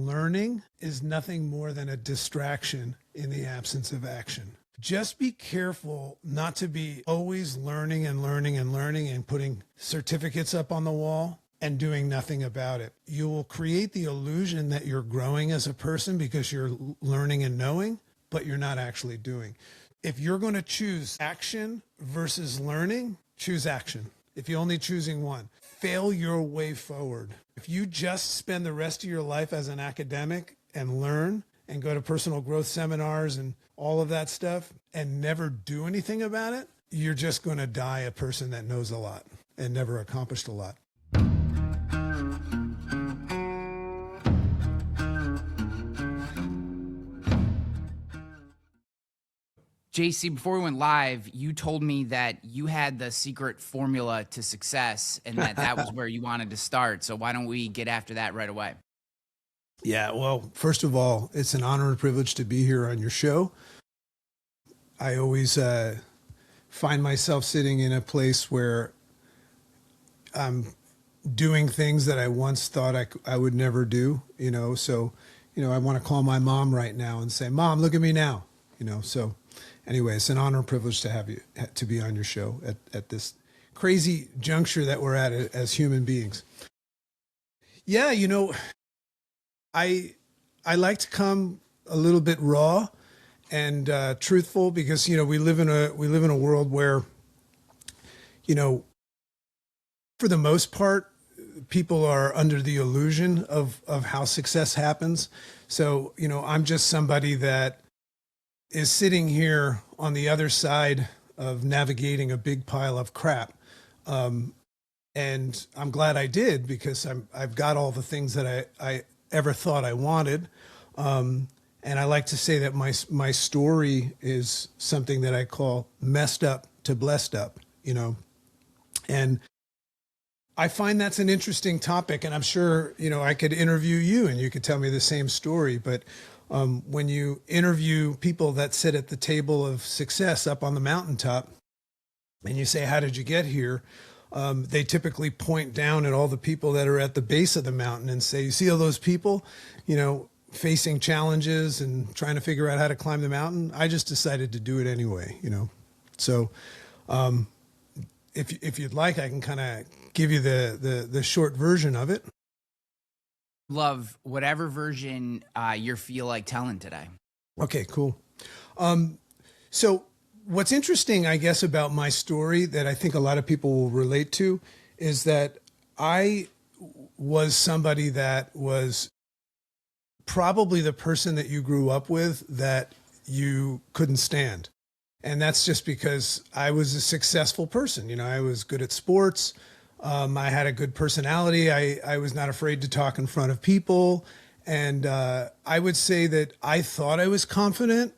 Learning is nothing more than a distraction in the absence of action. Just be careful not to be always learning and learning and learning and putting certificates up on the wall and doing nothing about it. You will create the illusion that you're growing as a person because you're learning and knowing, but you're not actually doing. If you're going to choose action versus learning, choose action. If you're only choosing one, fail your way forward. If you just spend the rest of your life as an academic and learn and go to personal growth seminars and all of that stuff and never do anything about it, you're just going to die a person that knows a lot and never accomplished a lot. JC, before we went live, you told me that you had the secret formula to success and that was where you wanted to start. So why don't we get after that right away? Yeah, well, first of all, it's an honor and privilege to be here on your show. I always find myself sitting in a place where I'm doing things that I once thought I would never do, so, I want to call my mom right now and say, Mom, look at me now, so anyway, it's an honor and privilege to have you, to be on your show at this crazy juncture that we're at as human beings. Yeah, I like to come a little bit raw and truthful because we live in a world where for the most part people are under the illusion of how success happens. So I'm just somebody that is sitting here on the other side of navigating a big pile of crap. And I'm glad I did because I've got all the things that I ever thought I wanted. And I like to say that my story is something that I call messed up to blessed up, and I find that's an interesting topic, and I'm sure, I could interview you and you could tell me the same story, but when you interview people that sit at the table of success up on the mountaintop and you say, how did you get here? They typically point down at all the people that are at the base of the mountain and say, you see all those people, facing challenges and trying to figure out how to climb the mountain? I just decided to do it anyway, So if you'd like, I can kind of give you the short version of it. Love whatever version you feel like telling today. Okay, cool. So what's interesting, I guess, about my story that I think a lot of people will relate to is that I was somebody that was probably the person that you grew up with that you couldn't stand. And that's just because I was a successful person. I was good at sports. I had a good personality. I was not afraid to talk in front of people. And I would say that I thought I was confident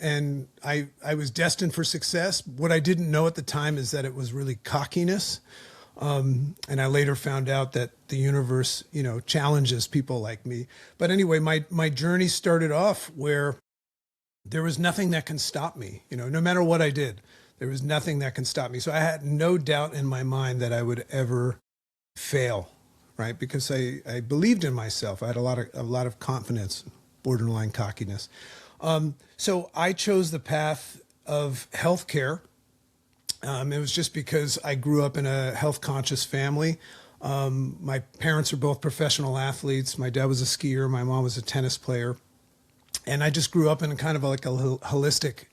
and I was destined for success. What I didn't know at the time is that it was really cockiness. And I later found out that the universe, challenges people like me. But anyway, my journey started off where there was nothing that can stop me, no matter what I did. There was nothing that can stop me. So I had no doubt in my mind that I would ever fail, right? Because I believed in myself. I had a lot of confidence, borderline cockiness. So I chose the path of healthcare. It was just because I grew up in a health conscious family. My parents are both professional athletes. My dad was a skier. My mom was a tennis player. And I just grew up in kind of like a holistic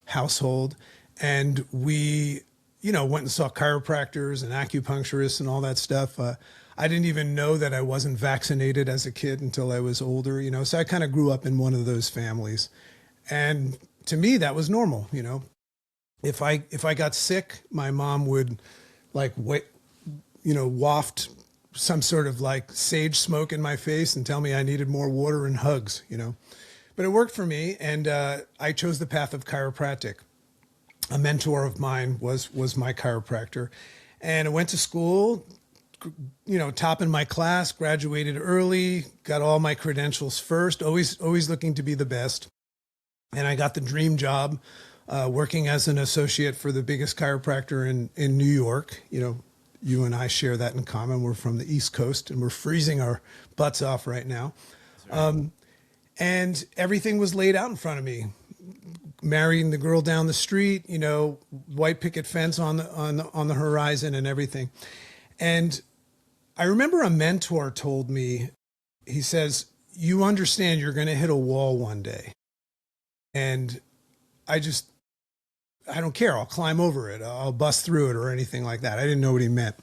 household. And we, went and saw chiropractors and acupuncturists and all that stuff. I didn't even know that I wasn't vaccinated as a kid until I was older, so I kind of grew up in one of those families. And to me, that was normal, If I got sick, my mom would waft some sort of like sage smoke in my face and tell me I needed more water and hugs, But it worked for me, and I chose the path of chiropractic. A mentor of mine was my chiropractor, and I went to school, top in my class, graduated early, got all my credentials first, always looking to be the best. And I got the dream job, working as an associate for the biggest chiropractor in New York. You and I share that in common. We're from the East Coast and we're freezing our butts off right now. And everything was laid out in front of me. Marrying the girl down the street, white picket fence on the horizon and everything. And I remember a mentor told me, he says, you understand you're going to hit a wall one day. And I don't care. I'll climb over it. I'll bust through it or anything like that. I didn't know what he meant.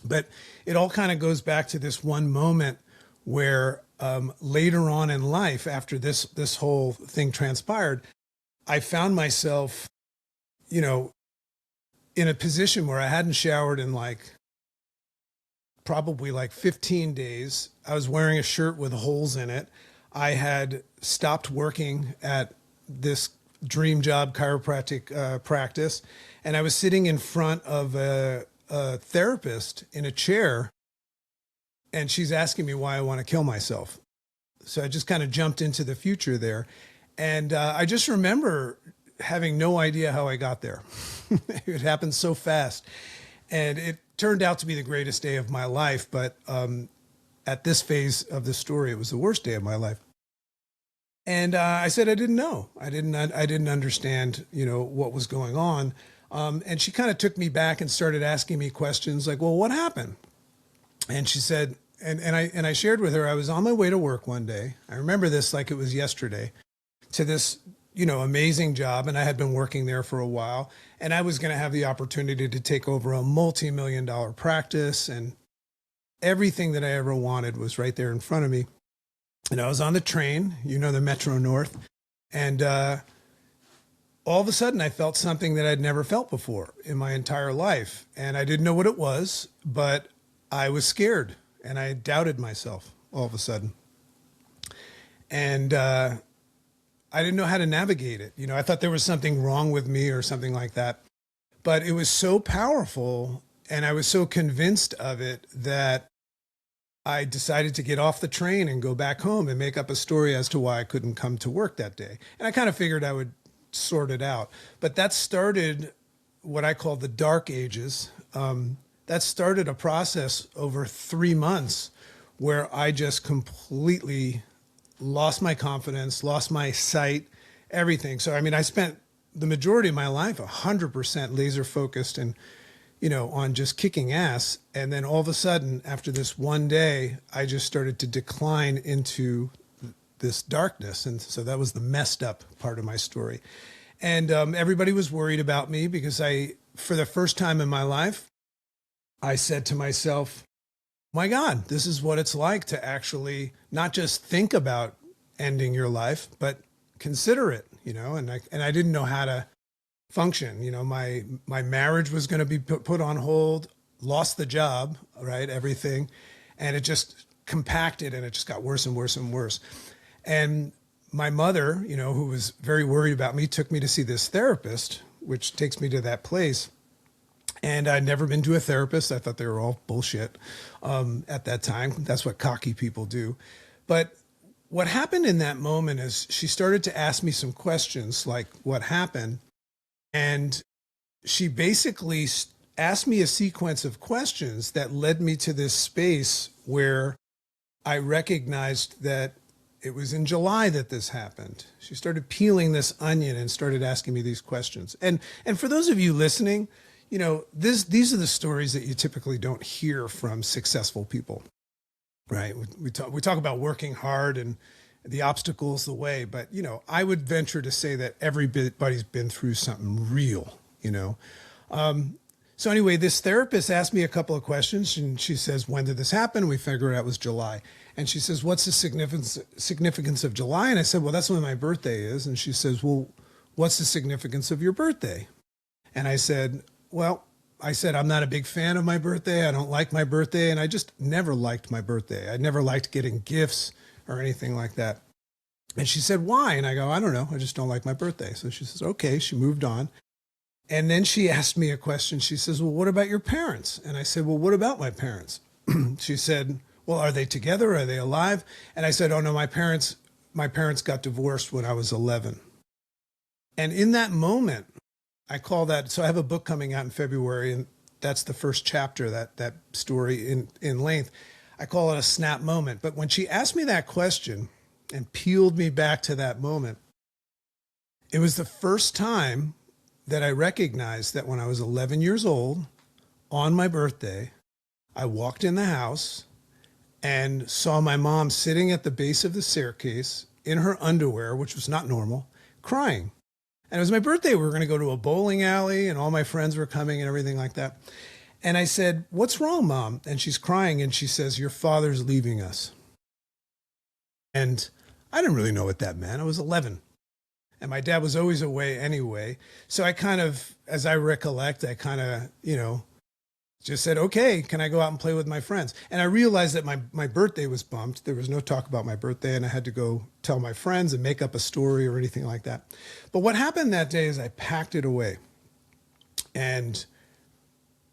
But it all kind of goes back to this one moment where later on in life, after this whole thing transpired, I found myself, in a position where I hadn't showered in probably 15 days. I was wearing a shirt with holes in it. I had stopped working at this dream job chiropractic practice, and I was sitting in front of a therapist in a chair, and she's asking me why I want to kill myself. So I just kind of jumped into the future there. And I just remember having no idea how I got there. It happened so fast. And it turned out to be the greatest day of my life. But at this phase of the story, it was the worst day of my life. And I said, I didn't know. I didn't understand, what was going on. And she kind of took me back and started asking me questions like, well, what happened? And she said, and I shared with her, I was on my way to work one day. I remember this like it was yesterday, to this, amazing job. And I had been working there for a while, and I was going to have the opportunity to take over a multi-million-dollar practice, and everything that I ever wanted was right there in front of me. And I was on the train, the Metro North. And all of a sudden I felt something that I'd never felt before in my entire life. And I didn't know what it was, but I was scared and I doubted myself all of a sudden. And I didn't know how to navigate it. I thought there was something wrong with me or something like that. But it was so powerful, and I was so convinced of it that I decided to get off the train and go back home and make up a story as to why I couldn't come to work that day. And I kind of figured I would sort it out. But that started what I call the dark ages. That started a process over 3 months where I just completely lost my confidence, lost my sight, everything. So, I spent the majority of my life 100% laser focused and, on just kicking ass. And then all of a sudden, after this one day, I just started to decline into this darkness. And so that was the messed up part of my story. And everybody was worried about me because for the first time in my life, I said to myself, my God, this is what it's like to actually not just think about ending your life, but consider it, and I didn't know how to function. My marriage was going to be put on hold, lost the job, right? Everything. And it just compacted and it just got worse and worse and worse. And my mother, who was very worried about me, took me to see this therapist, which takes me to that place. And I'd never been to a therapist. I thought they were all bullshit at that time. That's what cocky people do. But what happened in that moment is she started to ask me some questions like what happened. And she basically asked me a sequence of questions that led me to this space where I recognized that it was in July that this happened. She started peeling this onion and started asking me these questions. And for those of you listening, these are the stories that you typically don't hear from successful people, right? We talk about working hard and the obstacles the way, but I would venture to say that everybody's been through something real, So anyway, this therapist asked me a couple of questions, and she says, when did this happen? We figured out it was July. And she says, what's the significance of July? And I said, well, that's when my birthday is. And she says, well, what's the significance of your birthday? And I said, I'm not a big fan of my birthday. I don't like my birthday. And I just never liked my birthday. I never liked getting gifts or anything like that. And she said, why? And I go, I don't know. I just don't like my birthday. So she says, okay. She moved on. And then she asked me a question. She says, well, what about your parents? And I said, well, what about my parents? She said, well, are they together? Are they alive? And I said, oh no, my parents got divorced when I was 11. And in that moment, I call that, so I have a book coming out in February, and that's the first chapter, that story in length. I call it a snap moment. But when she asked me that question and peeled me back to that moment, it was the first time that I recognized that when I was 11 years old, on my birthday, I walked in the house and saw my mom sitting at the base of the staircase in her underwear, which was not normal, crying. And it was my birthday. We were going to go to a bowling alley and all my friends were coming and everything like that. And I said, "What's wrong, Mom?" And she's crying and she says, "Your father's leaving us." And I didn't really know what that meant. I was 11. And my dad was always away anyway. So I kind of, as I recollect, I kind of, just said, "Okay, can I go out and play with my friends?" And I realized that my birthday was bumped. There was no talk about my birthday, and I had to go tell my friends and make up a story or anything like that. But what happened that day is I packed it away. And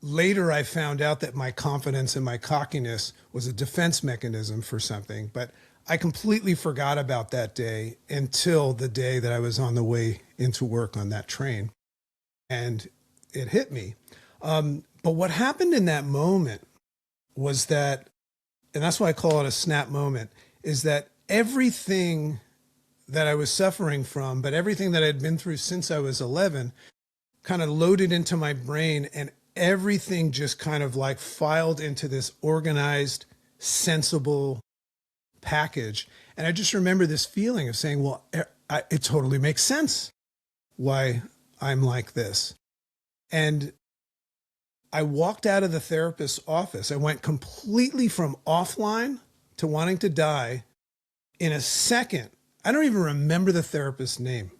later I found out that my confidence and my cockiness was a defense mechanism for something. But I completely forgot about that day until the day that I was on the way into work on that train. And it hit me. But what happened in that moment was that, and that's why I call it a snap moment, is that everything that I was suffering from, but everything that I'd been through since I was 11, kind of loaded into my brain, and everything just kind of like filed into this organized, sensible package. And I just remember this feeling of saying, well, it totally makes sense why I'm like this. And I walked out of the therapist's office. I went completely from offline to wanting to die in a second. I don't even remember the therapist's name.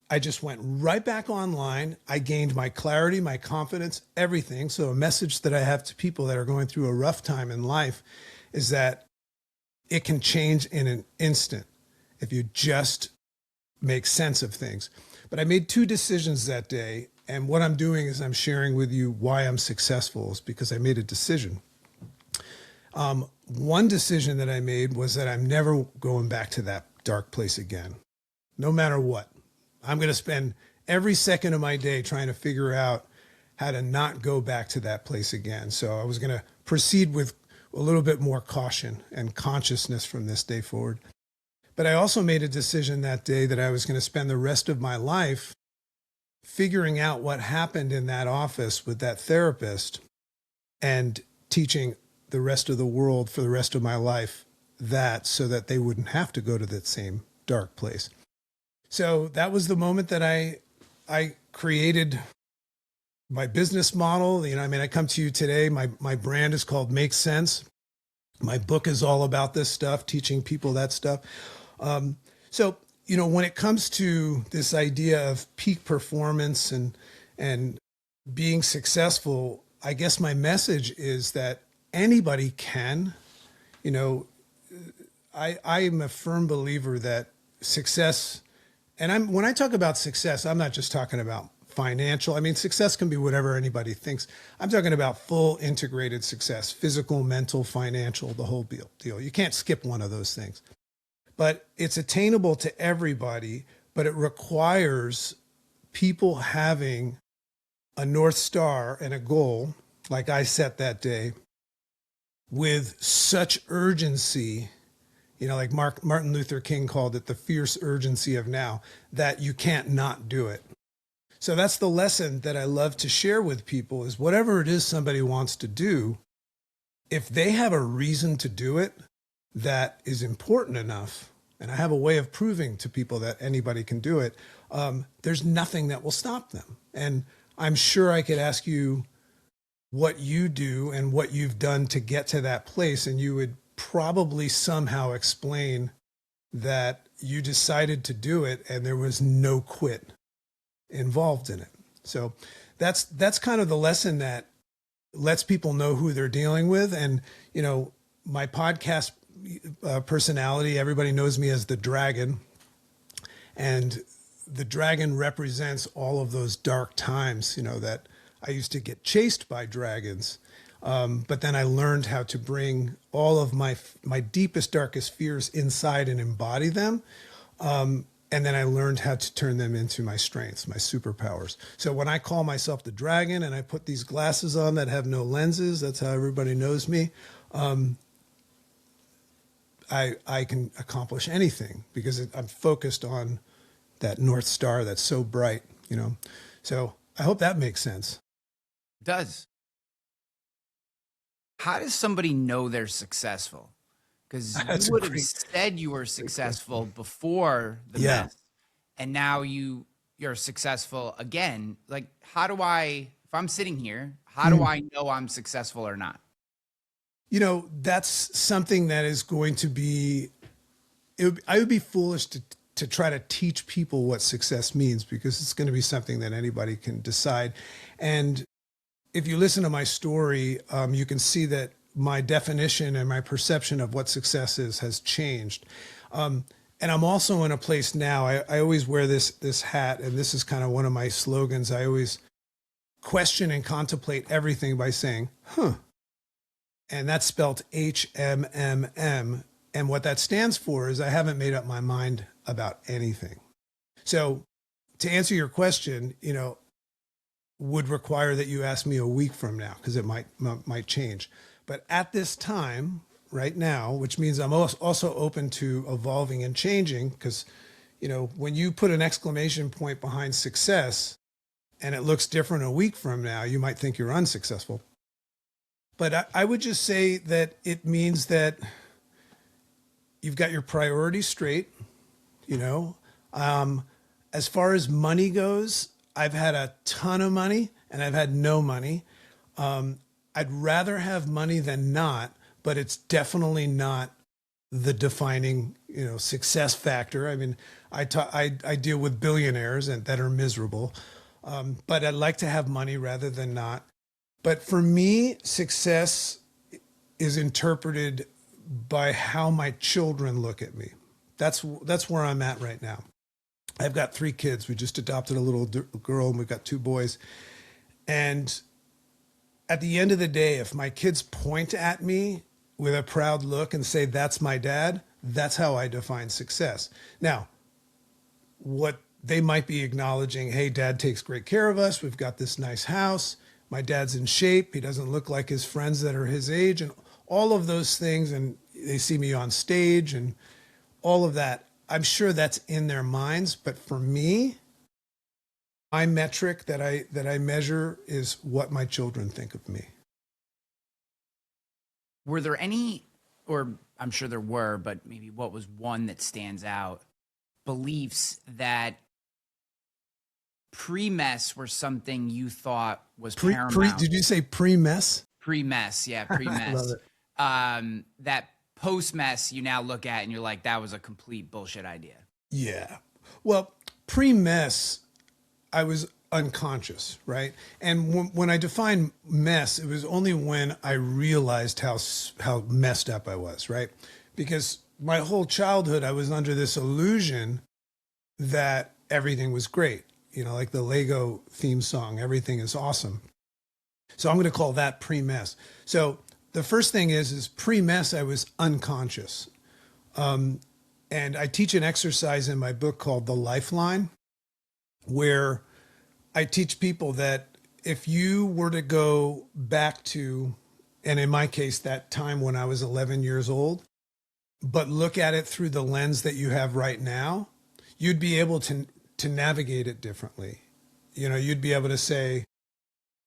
I just went right back online. I gained my clarity, my confidence, everything. So a message that I have to people that are going through a rough time in life is that it can change in an instant if you just make sense of things. But I made 2 decisions that day. And what I'm doing is I'm sharing with you why I'm successful, is because I made a decision. One decision that I made was that I'm never going back to that dark place again, no matter what. I'm going to spend every second of my day trying to figure out how to not go back to that place again. So I was going to proceed with a little bit more caution and consciousness from this day forward. But I also made a decision that day that I was going to spend the rest of my life figuring out what happened in that office with that therapist and teaching the rest of the world for the rest of my life that, so that they wouldn't have to go to that same dark place. So that was the moment that I created my business model. I come to you today, my brand is called Make Sense. My book is all about this stuff, teaching people that stuff. So when it comes to this idea of peak performance and being successful, I guess my message is that anybody can. I am a firm believer that success, and when I talk about success, I'm not just talking about financial. I mean, success can be whatever anybody thinks. I'm talking about full integrated success, physical, mental, financial, the whole deal. You can't skip one of those things. But it's attainable to everybody, but it requires people having a North Star and a goal, like I set that day, with such urgency, like Martin Luther King called it the fierce urgency of now, that you can't not do it. So that's the lesson that I love to share with people, is whatever it is somebody wants to do, if they have a reason to do it that is important enough, and I have a way of proving to people that anybody can do it, there's nothing that will stop them. And I'm sure I could ask you what you do and what you've done to get to that place, and you would probably somehow explain that you decided to do it and there was no quit involved in it. So that's kind of the lesson that lets people know who they're dealing with. And, my podcast personality, everybody knows me as the dragon, and the dragon represents all of those dark times, that I used to get chased by dragons. But then I learned how to bring all of my deepest, darkest fears inside and embody them. And then I learned how to turn them into my strengths, my superpowers. So when I call myself the dragon and I put these glasses on that have no lenses, that's how everybody knows me. I can accomplish anything because I'm focused on that North Star that's so bright, you know. So I hope that makes sense. It does. How does somebody know they're successful? Because you That's a would have great said you were successful question. before the Yeah. mess, and now you're successful again. Like, how do I, if I'm sitting here, how do I know I'm successful or not? You know, that's something that is going to be, I would be foolish to try to teach people what success means because it's going to be something that anybody can decide. And if you listen to my story, you can see that my definition and my perception of what success is has changed. And I'm also in a place now, I always wear this hat, and this is kind of one of my slogans. I always question and contemplate everything by saying, huh. And that's spelled HMMM. And what that stands for is I haven't made up my mind about anything. So to answer your question, you know, would require that you ask me a week from now because it might change. But at this time, right now, which means I'm also open to evolving and changing because, you know, when you put an exclamation point behind success and it looks different a week from now, you might think you're unsuccessful. But I would just say that it means that you've got your priorities straight, you know. As far as money goes, I've had a ton of money and I've had no money. I'd rather have money than not, but it's definitely not the defining, you know, success factor. I mean, I deal with billionaires and that are miserable, but I'd like to have money rather than not. But for me, success is interpreted by how my children look at me. That's where I'm at right now. I've got 3 kids. We just adopted a little girl and we've got 2 boys. And at the end of the day, if my kids point at me with a proud look and say, that's my dad, that's how I define success. Now, what they might be acknowledging, hey, dad takes great care of us. We've got this nice house. My dad's in shape. He doesn't look like his friends that are his age, and all of those things. And they see me on stage and all of that. I'm sure that's in their minds. But for me, my metric that I measure is what my children think of me. Were there any, or I'm sure there were, but maybe what was one that stands out, beliefs that pre-mess were something you thought was paramount? Did you say pre-mess? Pre-mess, yeah, pre-mess. Love it. That post-mess you now look at and you're like, that was a complete bullshit idea. Yeah. Well, pre-mess, I was unconscious, right? And when I define mess, it was only when I realized how messed up I was, right? Because my whole childhood, I was under this illusion that everything was great. You know, like the Lego theme song, everything is awesome. So I'm going to call that pre-mess. So the first thing is pre-mess, I was unconscious. And I teach an exercise in my book called The Lifeline, where I teach people that if you were to go back to, and in my case, that time when I was 11 years old, but look at it through the lens that you have right now, you'd be able to navigate it differently. You know, you'd be able to say,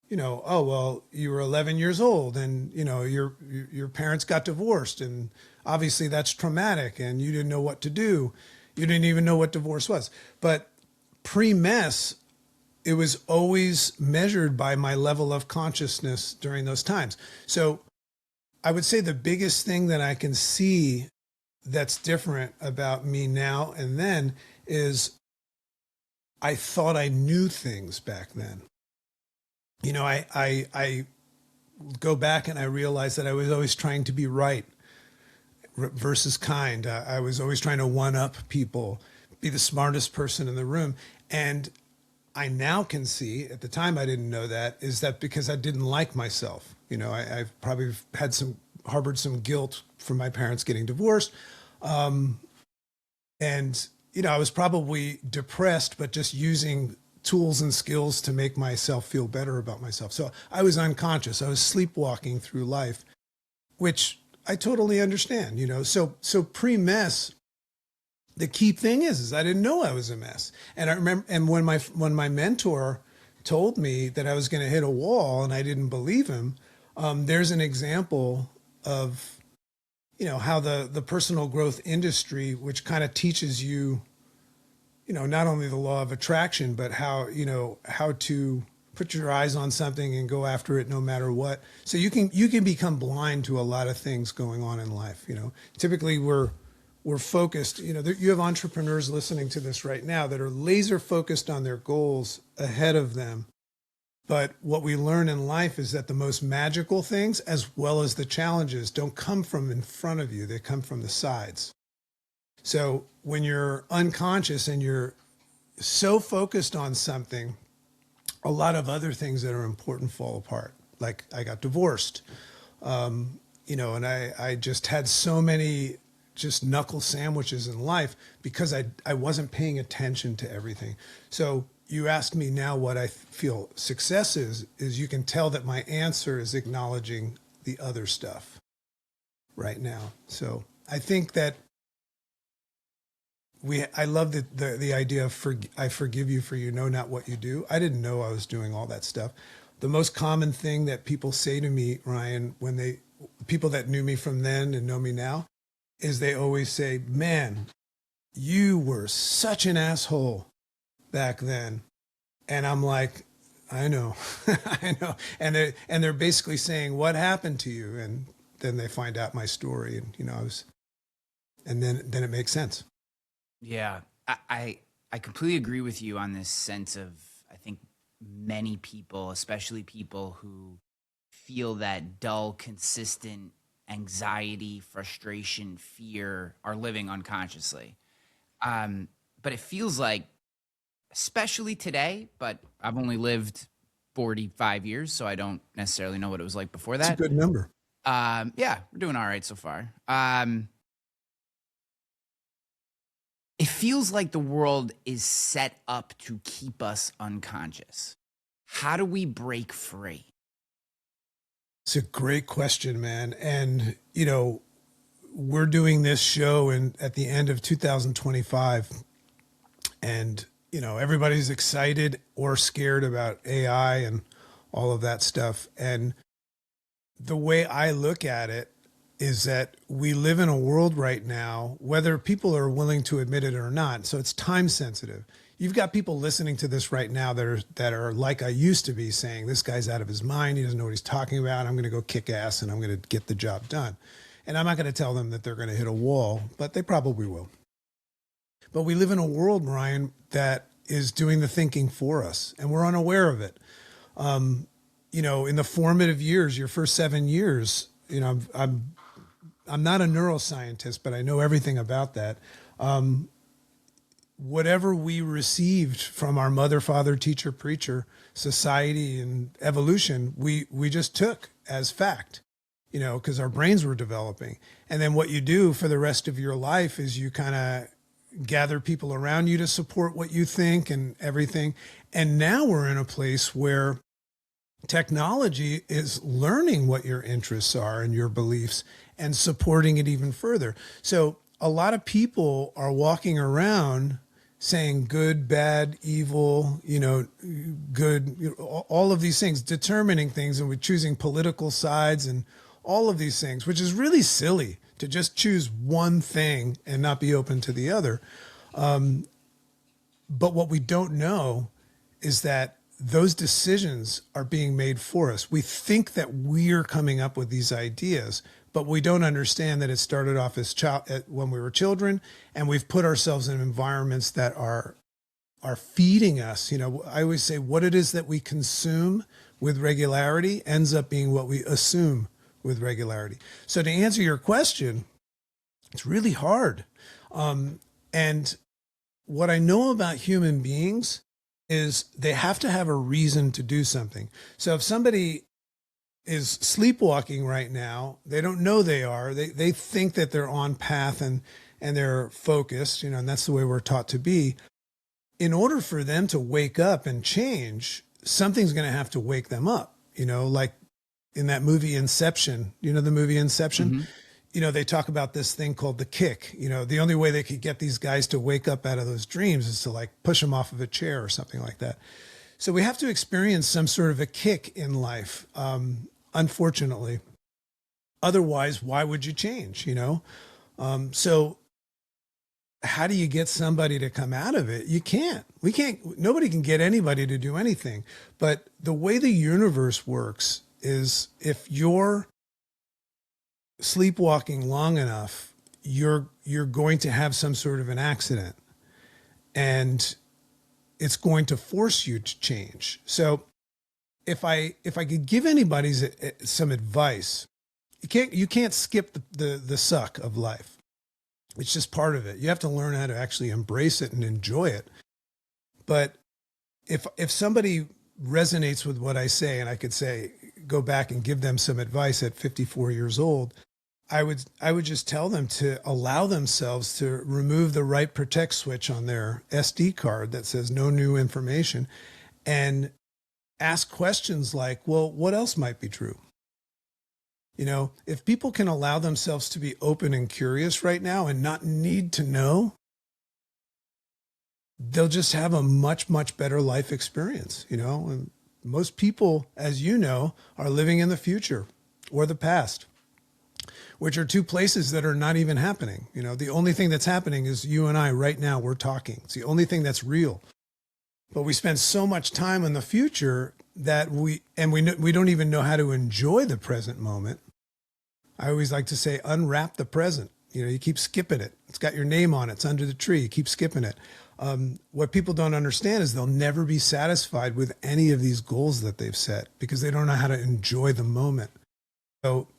you know, oh, well, you were 11 years old and, you know, your parents got divorced and obviously that's traumatic and you didn't know what to do. You didn't even know what divorce was. But pre-mess, it was always measured by my level of consciousness during those times. So I would say the biggest thing that I can see that's different about me now and then is I thought I knew things back then. You know, I go back and I realized that I was always trying to be right versus kind. I was always trying to one up people, be the smartest person in the room. And I now can see, at the time I didn't know that, is that because I didn't like myself. You know, I've probably harbored some guilt from my parents getting divorced. And I was probably depressed, but just using tools and skills to make myself feel better about myself. So I was unconscious. I was sleepwalking through life, which I totally understand, So pre-mess, the key thing is I didn't know I was a mess. And I remember, and when my mentor told me that I was going to hit a wall and I didn't believe him, there's an example of, how the personal growth industry, which kind of teaches you, not only the law of attraction, but how to put your eyes on something and go after it no matter what. So you can become blind to a lot of things going on in life. Typically we're focused, you have entrepreneurs listening to this right now that are laser focused on their goals ahead of them. But what we learn in life is that the most magical things, as well as the challenges, don't come from in front of you. They come from the sides. So when you're unconscious and you're so focused on something, a lot of other things that are important fall apart. Like I got divorced, and I just had so many just knuckle sandwiches in life because I wasn't paying attention to everything. So you asked me now what I feel success is you can tell that my answer is acknowledging the other stuff right now. So I think that I love the idea of I forgive you for you know not what you do. I didn't know I was doing all that stuff. The most common thing that people say to me, Ryan, when people that knew me from then and know me now, is they always say, man, you were such an asshole back then. And I'm like, I know, I know. And they're basically saying, what happened to you? And then they find out my story and, and then it makes sense. Yeah, I completely agree with you on this sense of, I think many people, especially people who feel that dull, consistent anxiety, frustration, fear are living unconsciously. But it feels like, especially today, but I've only lived 45 years, so I don't necessarily know what it was like before It's a that. good number. Yeah, we're doing all right so far. It feels like the world is set up to keep us unconscious. How do we break free? It's a great question, man. And, we're doing this show at the end of 2025. And, everybody's excited or scared about AI and all of that stuff. And the way I look at it is that we live in a world right now, whether people are willing to admit it or not. So it's time sensitive. You've got people listening to this right now that are like I used to be, saying, this guy's out of his mind. He doesn't know what he's talking about. I'm going to go kick ass and I'm going to get the job done. And I'm not going to tell them that they're going to hit a wall, but they probably will. But we live in a world, Ryan, that is doing the thinking for us, and we're unaware of it. In the formative years, your first 7 years, I'm not a neuroscientist, but I know everything about that. Whatever we received from our mother, father, teacher, preacher, society, and evolution, we just took as fact, because our brains were developing. And then what you do for the rest of your life is you kind of gather people around you to support what you think and everything. And now we're in a place where technology is learning what your interests are and your beliefs and supporting it even further. So a lot of people are walking around saying good, bad, evil, good, all of these things, determining things, and we're choosing political sides and all of these things, which is really silly to just choose one thing and not be open to the other. But what we don't know is that those decisions are being made for us. We think that we're coming up with these ideas, but we don't understand that it started off as when we were children, and we've put ourselves in environments that are feeding us. I always say what it is that we consume with regularity ends up being what we assume with regularity. So to answer your question, it's really hard. And what I know about human beings is they have to have a reason to do something. So if somebody is sleepwalking right now, they don't know they are. They think that they're on path and and they're focused, and that's the way we're taught to be. In order for them to wake up and change, something's going to have to wake them up, like in that movie Inception, the movie Inception, they talk about this thing called the kick. The only way they could get these guys to wake up out of those dreams is to like push them off of a chair or something like that. So we have to experience some sort of a kick in life, unfortunately. Otherwise, why would you change, So how do you get somebody to come out of it? You can't. Nobody can get anybody to do anything. But the way the universe works is if you're sleepwalking long enough, you're going to have some sort of an accident, and it's going to force you to change. So if I could give anybody some advice, you can't skip the suck of life. It's just part of it. You have to learn how to actually embrace it and enjoy it. But if somebody resonates with what I say, and I could say, go back and give them some advice at 54 years old, I would just tell them to allow themselves to remove the write protect switch on their SD card that says no new information, and ask questions like, well, what else might be true? If people can allow themselves to be open and curious right now and not need to know, they'll just have a much, much better life experience, and most people, as you know, are living in the future or the past, which are two places that are not even happening. The only thing that's happening is you and I right now, we're talking. It's the only thing that's real. But we spend so much time in the future that we don't even know how to enjoy the present moment. I always like to say, unwrap the present. You keep skipping it. It's got your name on it. It's under the tree. You keep skipping it. What people don't understand is they'll never be satisfied with any of these goals that they've set because they don't know how to enjoy the moment. So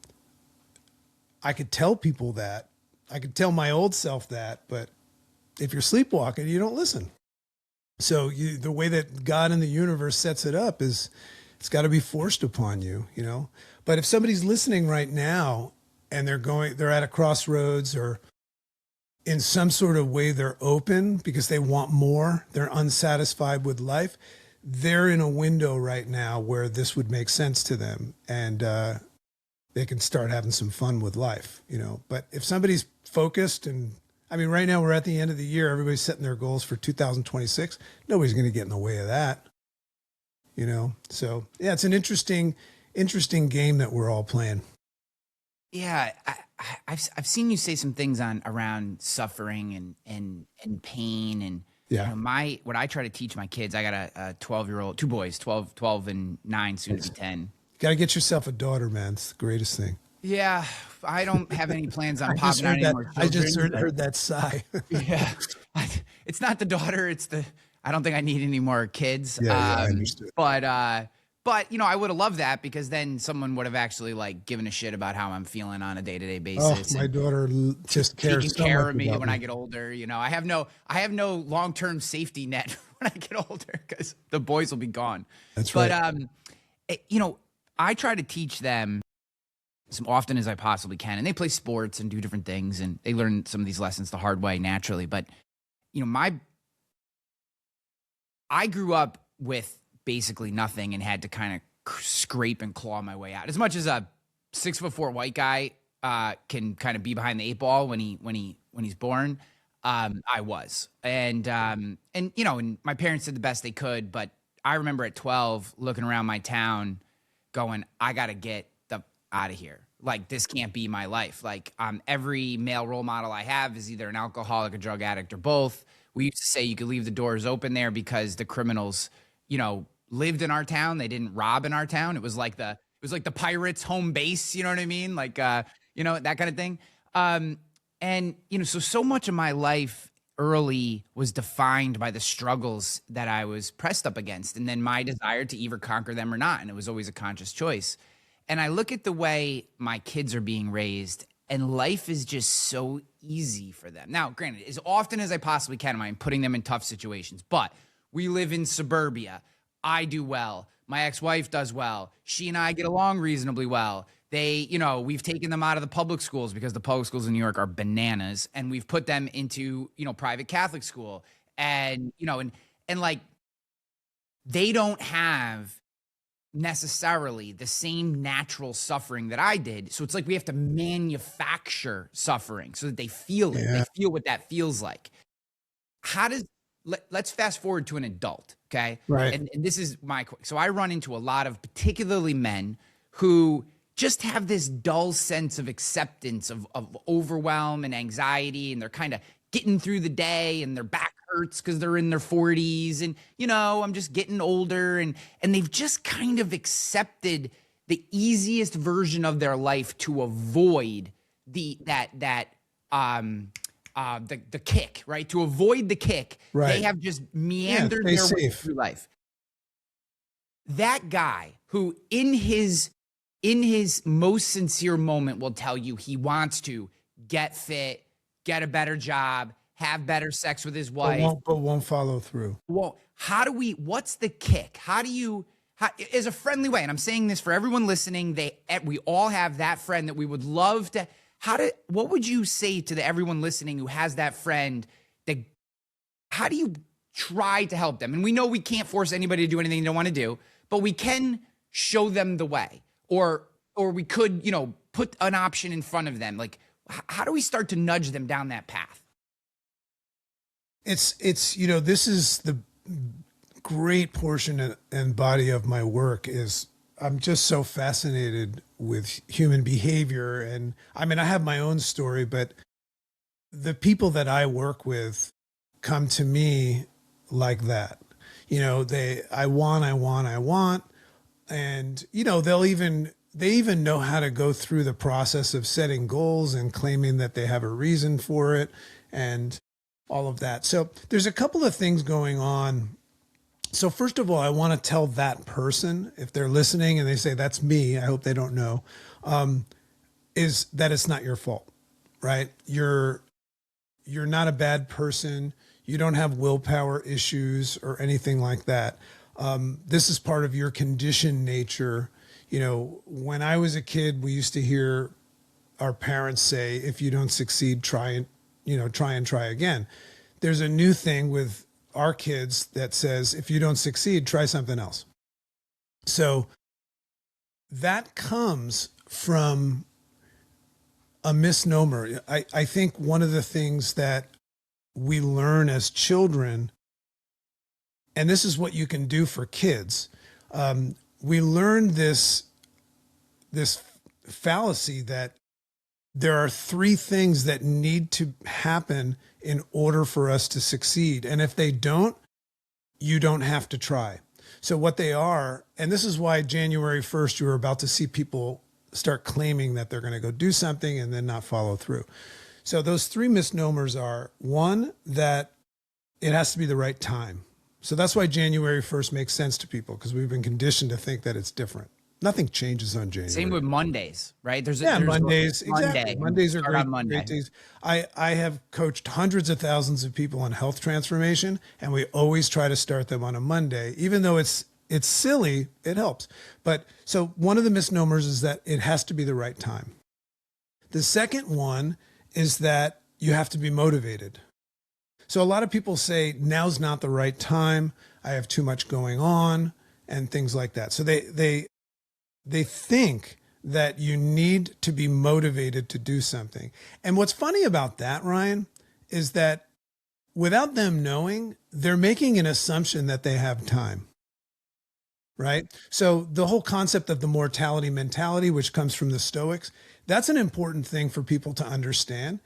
I could tell people that. I could tell my old self that, but if you're sleepwalking, you don't listen. So the way that God and the universe sets it up is it's got to be forced upon you, But if somebody's listening right now and they're at a crossroads, or in some sort of way they're open because they want more, they're unsatisfied with life, they're in a window right now where this would make sense to them, and they can start having some fun with life, But if somebody's focused, and right now we're at the end of the year, everybody's setting their goals for 2026. Nobody's going to get in the way of that, So yeah, it's an interesting game that we're all playing. Yeah, I've seen you say some things around suffering and pain, and Yeah. what I try to teach my kids. I got a 12-year-old, two boys, 12 and 9, soon to be 10. Got to get yourself a daughter, man. It's the greatest thing. Yeah, I don't have any plans on popping out any more children. I just heard that sigh. Yeah, it's not the daughter. I don't think I need any more kids. Yeah, I understood. But I would have loved that, because then someone would have actually given a shit about how I'm feeling on a day-to-day basis. Oh, my daughter just cares taking so care much of me about when I get older. I have no long-term safety net when I get older, because the boys will be gone. That's right. But I try to teach them as often as I possibly can, and they play sports and do different things, and they learn some of these lessons the hard way naturally. But I grew up with basically nothing and had to kind of scrape and claw my way out. As much as a 6'4" white guy can kind of be behind the 8 ball when he's born, I was, and my parents did the best they could. But I remember at 12 looking around my town, going, I got to get out of here. This can't be my life. Every male role model I have is either an alcoholic, a drug addict, or both. We used to say you could leave the doors open there because the criminals, lived in our town. They didn't rob in our town. It was like the Pirates' home base. You know what I mean? That kind of thing. So much of my life early was defined by the struggles that I was pressed up against, and then my desire to either conquer them or not. And it was always a conscious choice. And I look at the way my kids are being raised, and life is just so easy for them. Now, granted, as often as I possibly can, I'm putting them in tough situations, but we live in suburbia. I do well. My ex-wife does well. She and I get along reasonably well. We've taken them out of the public schools because the public schools in New York are bananas, and we've put them into, private Catholic school. And, and like, they don't have necessarily the same natural suffering that I did. So it's like we have to manufacture suffering so that they feel it. Yeah. They feel what that feels like. Let's fast forward to an adult, okay? Right. And this is so I run into a lot of particularly men who just have this dull sense of acceptance of overwhelm and anxiety, and they're kind of getting through the day, and their back hurts because they're in their 40s, and I'm just getting older, and they've just kind of accepted the easiest version of their life to avoid the kick, right? To avoid the kick, Right. they have just meandered their way through life. That guy who in his most sincere moment will tell you he wants to get fit, get a better job, have better sex with his wife, but won't follow through. Well, what's the kick? As a friendly way, and I'm saying this for everyone listening, we all have that friend that we would love to. What would you say to everyone listening who has that friend? How do you try to help them? And we know we can't force anybody to do anything they don't want to do, but we can show them the way, or we could, put an option in front of them. Like, how do we start to nudge them down that path? It's this is the great portion and body of my work is I'm just so fascinated with human behavior. And I mean, I have my own story, but the people that I work with come to me like that. I want. And, they even know how to go through the process of setting goals and claiming that they have a reason for it and all of that. So there's a couple of things going on. So first of all, I want to tell that person, if they're listening and they say, that's me, I hope they don't know, is that it's not your fault, right? You're not a bad person. You don't have willpower issues or anything like that. This is part of your conditioned nature. When I was a kid, we used to hear our parents say, if you don't succeed, try and try again. There's a new thing with our kids that says, if you don't succeed, try something else. So that comes from a misnomer. I think one of the things that we learn as children, and this is what you can do for kids, we learn this fallacy that there are three things that need to happen in order for us to succeed. And if they don't, you don't have to try. So what they are, and this is why January 1st, you're about to see people start claiming that they're going to go do something and then not follow through. So those three misnomers are, one, that it has to be the right time. So that's why January 1st makes sense to people, because we've been conditioned to think that it's different. Nothing changes on January. Same with Mondays, right? Mondays. Exactly. Mondays are great days. I have coached hundreds of thousands of people on health transformation, and we always try to start them on a Monday, even though it's silly, it helps. But so one of the misnomers is that it has to be the right time. The second one is that you have to be motivated. So a lot of people say, now's not the right time. I have too much going on and things like that. So they think that you need to be motivated to do something. And what's funny about that, Ryan, is that without them knowing, they're making an assumption that they have time, right? So the whole concept of the mortality mentality, which comes from the Stoics, that's an important thing for people to understand.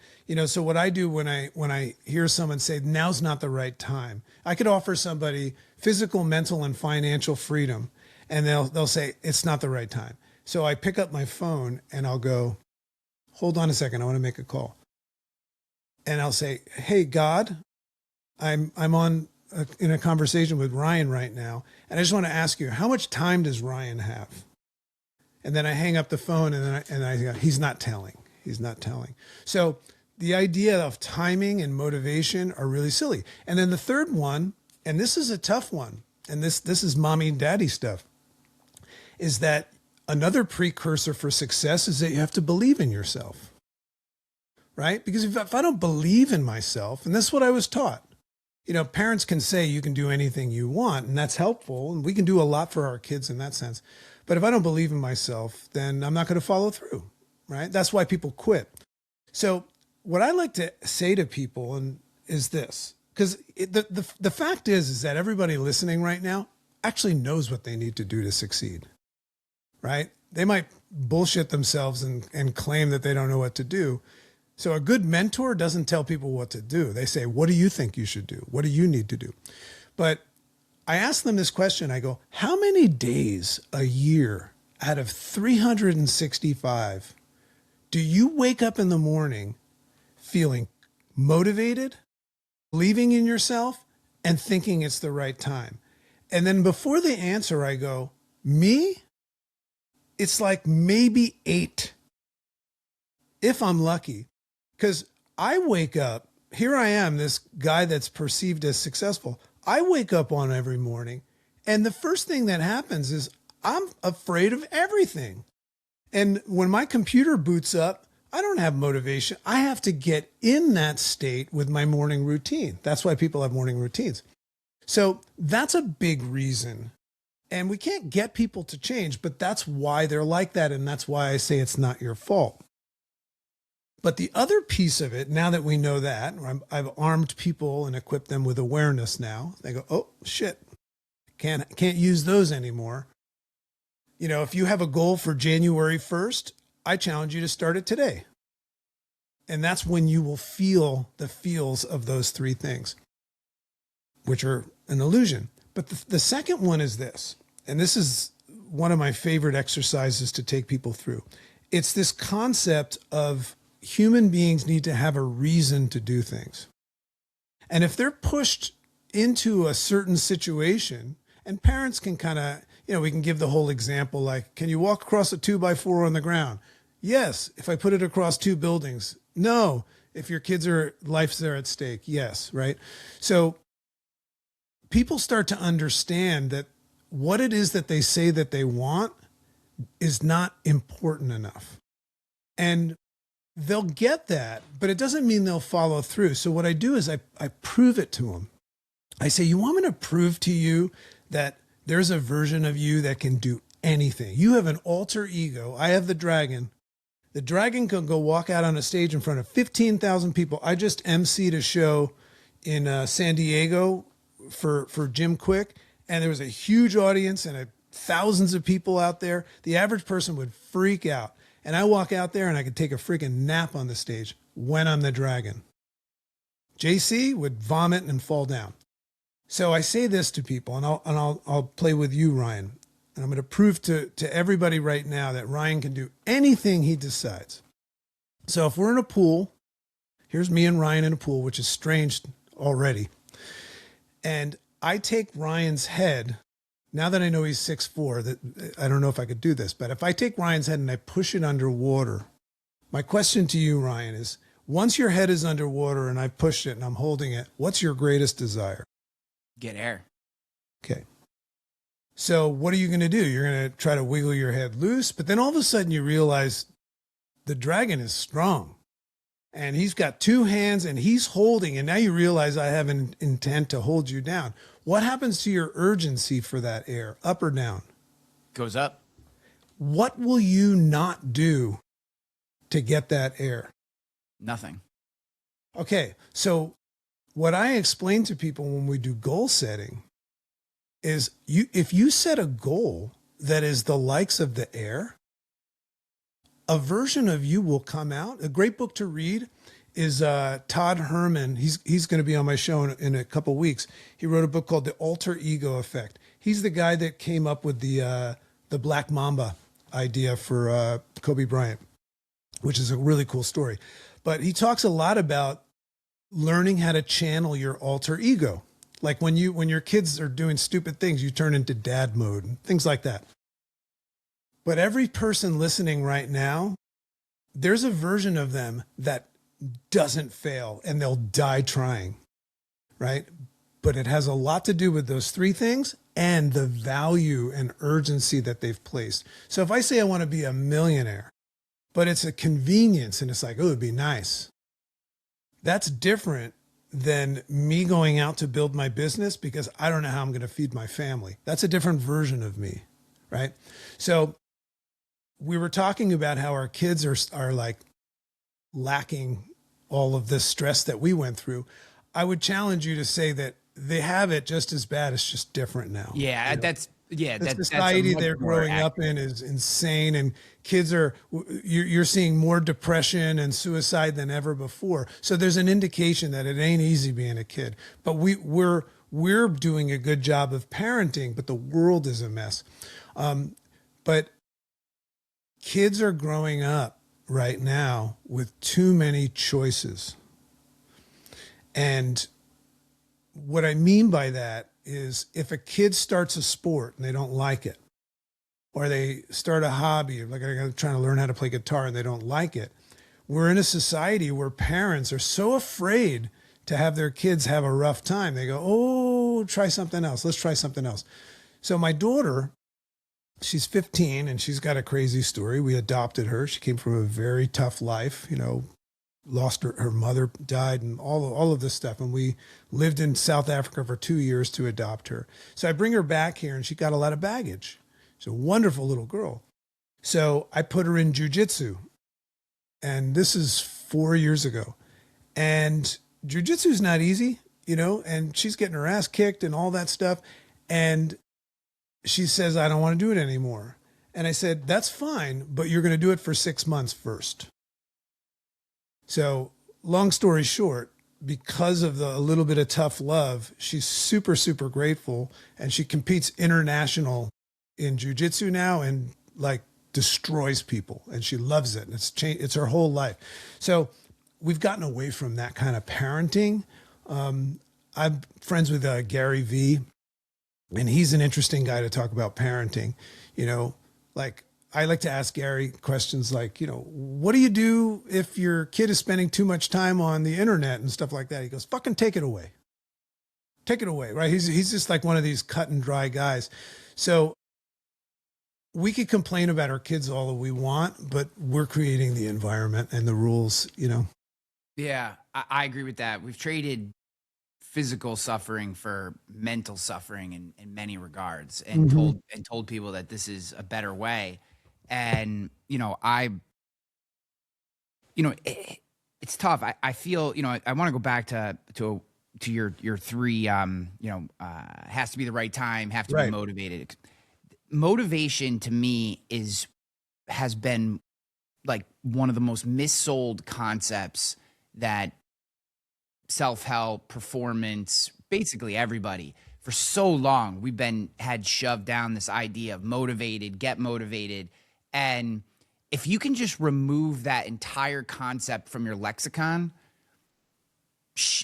So what I do when I hear someone say, now's not the right time, I could offer somebody physical, mental, and financial freedom. And they'll say, it's not the right time. So I pick up my phone and I'll go, hold on a second, I want to make a call. And I'll say, hey, God, I'm in a conversation with Ryan right now. And I just want to ask you, how much time does Ryan have? And then I hang up the phone and I go, he's not telling. So the idea of timing and motivation are really silly. And then the third one, and this is a tough one, and this is mommy and daddy stuff, is that Another precursor for success is that you have to believe in yourself, right? Because if I don't believe in myself, and that's what I was taught, parents can say you can do anything you want, and that's helpful, and we can do a lot for our kids in that sense. But if I don't believe in myself, then I'm not going to follow through, right? That's why people quit. So what I like to say to people is this, because the fact is that everybody listening right now actually knows what they need to do to succeed, right? They might bullshit themselves and claim that they don't know what to do. So a good mentor doesn't tell people what to do. They say, what do you think you should do? What do you need to do? But I ask them this question. I go, how many days a year out of 365 do you wake up in the morning feeling motivated, believing in yourself, and thinking it's the right time? And then before they answer, I go, me? It's like maybe 8, if I'm lucky. Because I wake up, here I am, this guy that's perceived as successful. I wake up on every morning, and the first thing that happens is I'm afraid of everything. And when my computer boots up, I don't have motivation. I have to get in that state with my morning routine. That's why people have morning routines. So that's a big reason. And we can't get people to change, but that's why they're like that. And that's why I say it's not your fault. But the other piece of it, now that we know that, I've armed people and equipped them with awareness now. They go, oh, shit, can't use those anymore. If you have a goal for January 1st, I challenge you to start it today. And that's when you will feel the feels of those 3 things, which are an illusion. But the second one is this, and this is one of my favorite exercises to take people through. It's this concept of human beings need to have a reason to do things. And if they're pushed into a certain situation, and parents can kind of, we can give the whole example, like, can you walk across a 2x4 on the ground? Yes. If I put it across 2 buildings, no. If your life's there at stake, yes. Right. So people start to understand that what it is that they say that they want is not important enough. And they'll get that, but it doesn't mean they'll follow through. So what I do is I prove it to them. I say, you want me to prove to you that there's a version of you that can do anything? You have an alter ego. I have the dragon. The dragon can go walk out on a stage in front of 15,000 people. I just emceed a show in San Diego for Jim Quick, and there was a huge audience and thousands of people out there. The average person would freak out. And I walk out there and I could take a freaking nap on the stage when I'm the dragon. JC would vomit and fall down. So I say this to people, and I'll play with you, Ryan. And I'm going to prove to everybody right now that Ryan can do anything he decides. So if we're in a pool, here's me and Ryan in a pool, which is strange already. And I take Ryan's head. Now that I know he's 6'4", that I don't know if I could do this, but if I take Ryan's head and I push it underwater, my question to you, Ryan, is once your head is underwater and I've pushed it and I'm holding it, what's your greatest desire? Get air. Okay. So what are you going to do? You're going to try to wiggle your head loose, but then all of a sudden you realize the dragon is strong and he's got 2 hands and he's holding, and now you realize I have an intent to hold you down. What happens to your urgency for that air, up or down? Goes up. What will you not do to get that air? Nothing. Okay, so what I explain to people when we do goal setting is if you set a goal that is the likes of the air, a version of you will come out. A great book to read is Todd Herman. He's going to be on my show in a couple of weeks. He wrote a book called The Alter Ego Effect. He's the guy that came up with the Black Mamba idea for Kobe Bryant, which is a really cool story. But he talks a lot about learning how to channel your alter ego. Like when your kids are doing stupid things, you turn into dad mode and things like that. But every person listening right now, there's a version of them that doesn't fail and they'll die trying, right? but it has a lot to do with those three things and the value and urgency that they've placed. So if I say I want to be a millionaire, but it's a convenience and it's like, oh, it'd be nice. That's different than me going out to build my business because I don't know how I'm going to feed my family. That's a different version of me, right? So we were talking about how our kids are like lacking all of this stress that we went through. I would challenge you to say that they have it just as bad. It's just different now. Yeah, You know? The that's society a much they're more growing accurate. up in is insane, and kids you're seeing more depression and suicide than ever before. So there's an indication that it ain't easy being a kid. But we're doing a good job of parenting, but the world is a mess. But kids are growing up right now with too many choices. And what I mean by that is if a kid starts a sport and they don't like it, or they start a hobby, like I'm trying to learn how to play guitar and they don't like it, we're in a society where parents are so afraid to have their kids have a rough time. They go, oh, try something else. Let's try something else. So my daughter, she's 15 and she's got a crazy story. We adopted her. She came from a very tough life, lost her mother died and all of this stuff. And we lived in South Africa for 2 years to adopt her. So I bring her back here and she got a lot of baggage. She's a wonderful little girl. So I put her in jujitsu, and this is 4 years ago. And jujitsu is not easy, and she's getting her ass kicked and all that stuff. And she says, I don't want to do it anymore. And I said, that's fine, but you're going to do it for 6 months first. So long story short, because of a little bit of tough love, she's super, super grateful. And she competes international in jujitsu now and like destroys people. And she loves it. And it's her whole life. So we've gotten away from that kind of parenting. I'm friends with Gary Vee. And he's an interesting guy to talk about parenting. Like I like to ask Gary questions like, what do you do if your kid is spending too much time on the internet and stuff like that? He goes, fucking take it away. Take it away, right? He's just like one of these cut and dry guys. So we could complain about our kids all that we want, but we're creating the environment and the rules, Yeah, I agree with that. We've traded physical suffering for mental suffering in many regards, and told people that this is a better way. And it's tough. I feel I want to go back to your three has to be the right time, have to be Right. motivated. Motivation to me has been like one of the most missold concepts that self-help, performance, basically everybody for so long we've had shoved down this idea of motivated, get motivated. And if you can just remove that entire concept from your lexicon,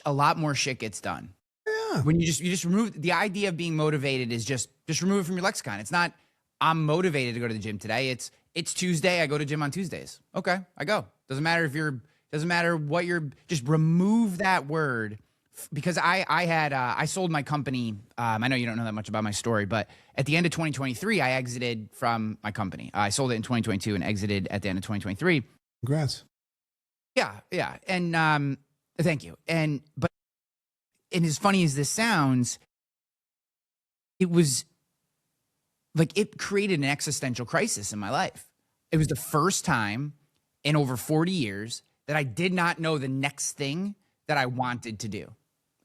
a lot more shit gets done. Yeah. When you just remove the idea of being motivated, is just remove it from your lexicon. It's not I'm motivated to go to the gym today. It's Tuesday. I go to gym on Tuesdays. Okay, I go. Doesn't matter what you're, just remove that word. Because I sold my company. I know you don't know that much about my story, but at the end of 2023, I exited from my company. I sold it in 2022 and exited at the end of 2023. Congrats. Yeah. And thank you. And as funny as this sounds, it was like it created an existential crisis in my life. It was the first time in over 40 years that I did not know the next thing that I wanted to do.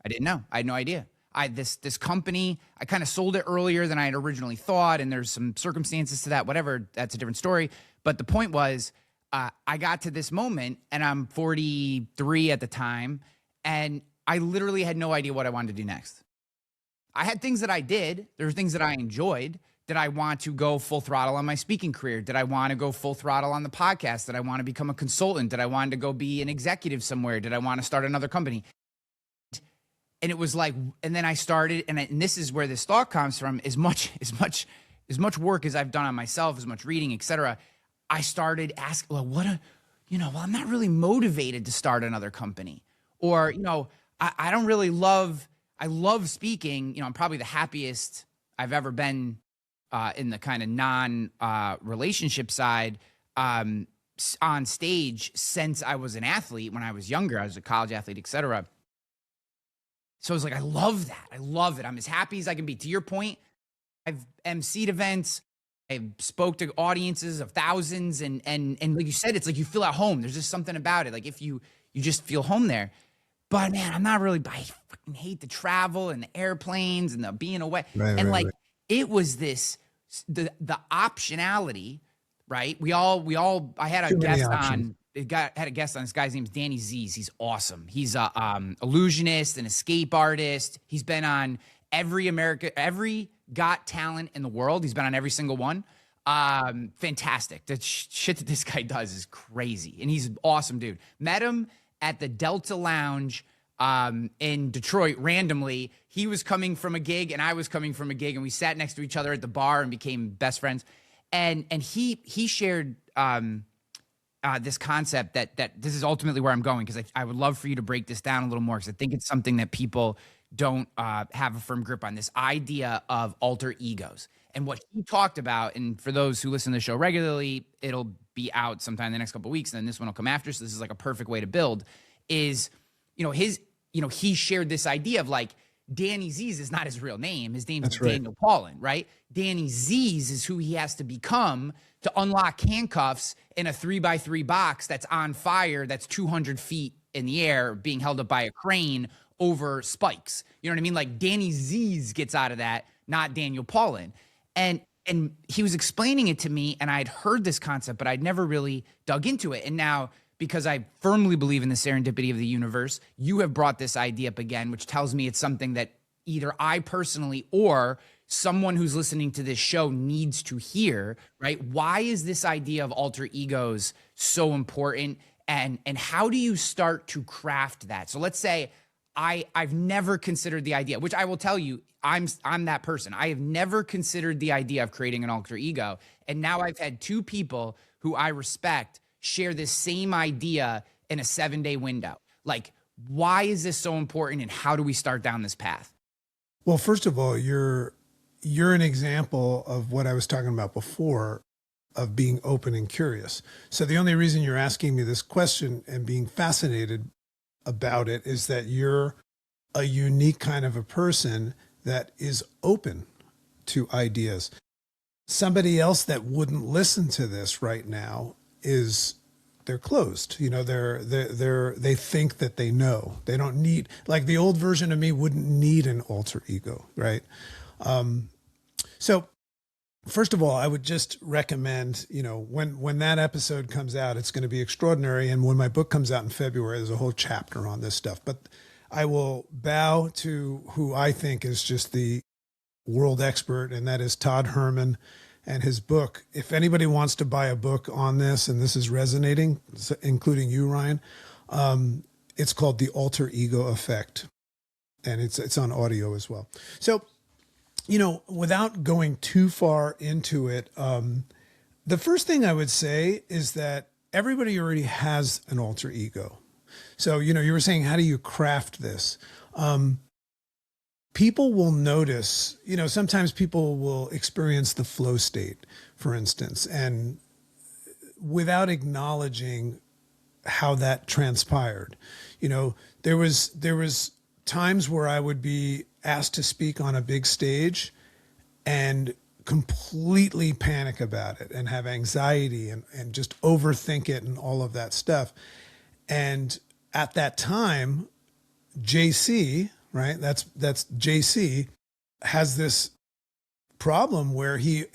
I didn't know. I had no idea. This company, I kind of sold it earlier than I had originally thought, and there's some circumstances to that, whatever, that's a different story. But the point was, I got to this moment, and I'm 43 at the time, and I literally had no idea what I wanted to do next. I had things that I did. There were things that I enjoyed. Did I want to go full throttle on my speaking career? Did I want to go full throttle on the podcast? Did I want to become a consultant? Did I want to go be an executive somewhere? Did I want to start another company? And it was like, and then I started, and this is where this thought comes from, as much work as I've done on myself, as much reading, etc. I started asking, well, I'm not really motivated to start another company. Or, I don't really love I love speaking. You know, I'm probably the happiest I've ever been in the kind of non relationship side on stage since I was an athlete. When I was younger, I was a college athlete, etc. So I was like, I love that. I love it. I'm as happy as I can be. To your point, I've emceed events. I've spoke to audiences of thousands, and like you said, it's like you feel at home. There's just something about it. Like if you just feel home there. But man, I'm not really. I fucking hate the travel and the airplanes and the being away. Right, And right, like right. it was this the optionality, right? We all. I had a Too many guest options. on. Had a guest on. This guy's name's Danny Z's. He's awesome. He's a illusionist, an escape artist. He's been on every Got Talent in the world. He's been on every single one. Fantastic. The shit that this guy does is crazy, and he's an awesome dude. Met him at the Delta Lounge in Detroit randomly. He was coming from a gig, and I was coming from a gig, and we sat next to each other at the bar and became best friends. And he shared this concept that this is ultimately where I'm going, because I would love for you to break this down a little more, because I think it's something that people don't have a firm grip on, this idea of alter egos. And what he talked about, and for those who listen to the show regularly, it'll be out sometime in the next couple of weeks, and then this one will come after, so this is like a perfect way to build, is, he shared this idea of like, Danny Z's is not his real name. His name's Daniel Paulin, right? Danny Z's is who he has to become to unlock handcuffs in a 3x3 box that's on fire, that's 200 feet in the air, being held up by a crane over spikes. You know what I mean? Like Danny Z's gets out of that, not Daniel Paulin. And he was explaining it to me, and I'd heard this concept, but I'd never really dug into it. And now, because I firmly believe in the serendipity of the universe, you have brought this idea up again, which tells me it's something that either I personally or someone who's listening to this show needs to hear, right? Why is this idea of alter egos so important? And how do you start to craft that? So let's say I've never considered the idea, which I will tell you, I'm that person. I have never considered the idea of creating an alter ego. And now I've had two people who I respect share this same idea in a 7-day window. Like, why is this so important, and how do we start down this path? Well, first of all, you're an example of what I was talking about before, of being open and curious. So the only reason you're asking me this question and being fascinated about it is that you're a unique kind of a person that is open to ideas. Somebody else that wouldn't listen to this right now they're closed. They think that they know. They don't need, like the old version of me wouldn't need an alter ego, right? So first of all, I would just recommend, when that episode comes out, it's going to be extraordinary. And when my book comes out in February, there's a whole chapter on this stuff. But I will bow to who I think is just the world expert, and that is Todd Herman and his book. If anybody wants to buy a book on this, and this is resonating, including you, Ryan, it's called The Alter Ego Effect, and it's on audio as well. So, without going too far into it, the first thing I would say is that everybody already has an alter ego. So, you were saying, how do you craft this? People will notice, sometimes people will experience the flow state, for instance, and without acknowledging how that transpired. There was times where I would be asked to speak on a big stage and completely panic about it and have anxiety and just overthink it and all of that stuff. And at that time, JC, right? That's JC, has this problem where he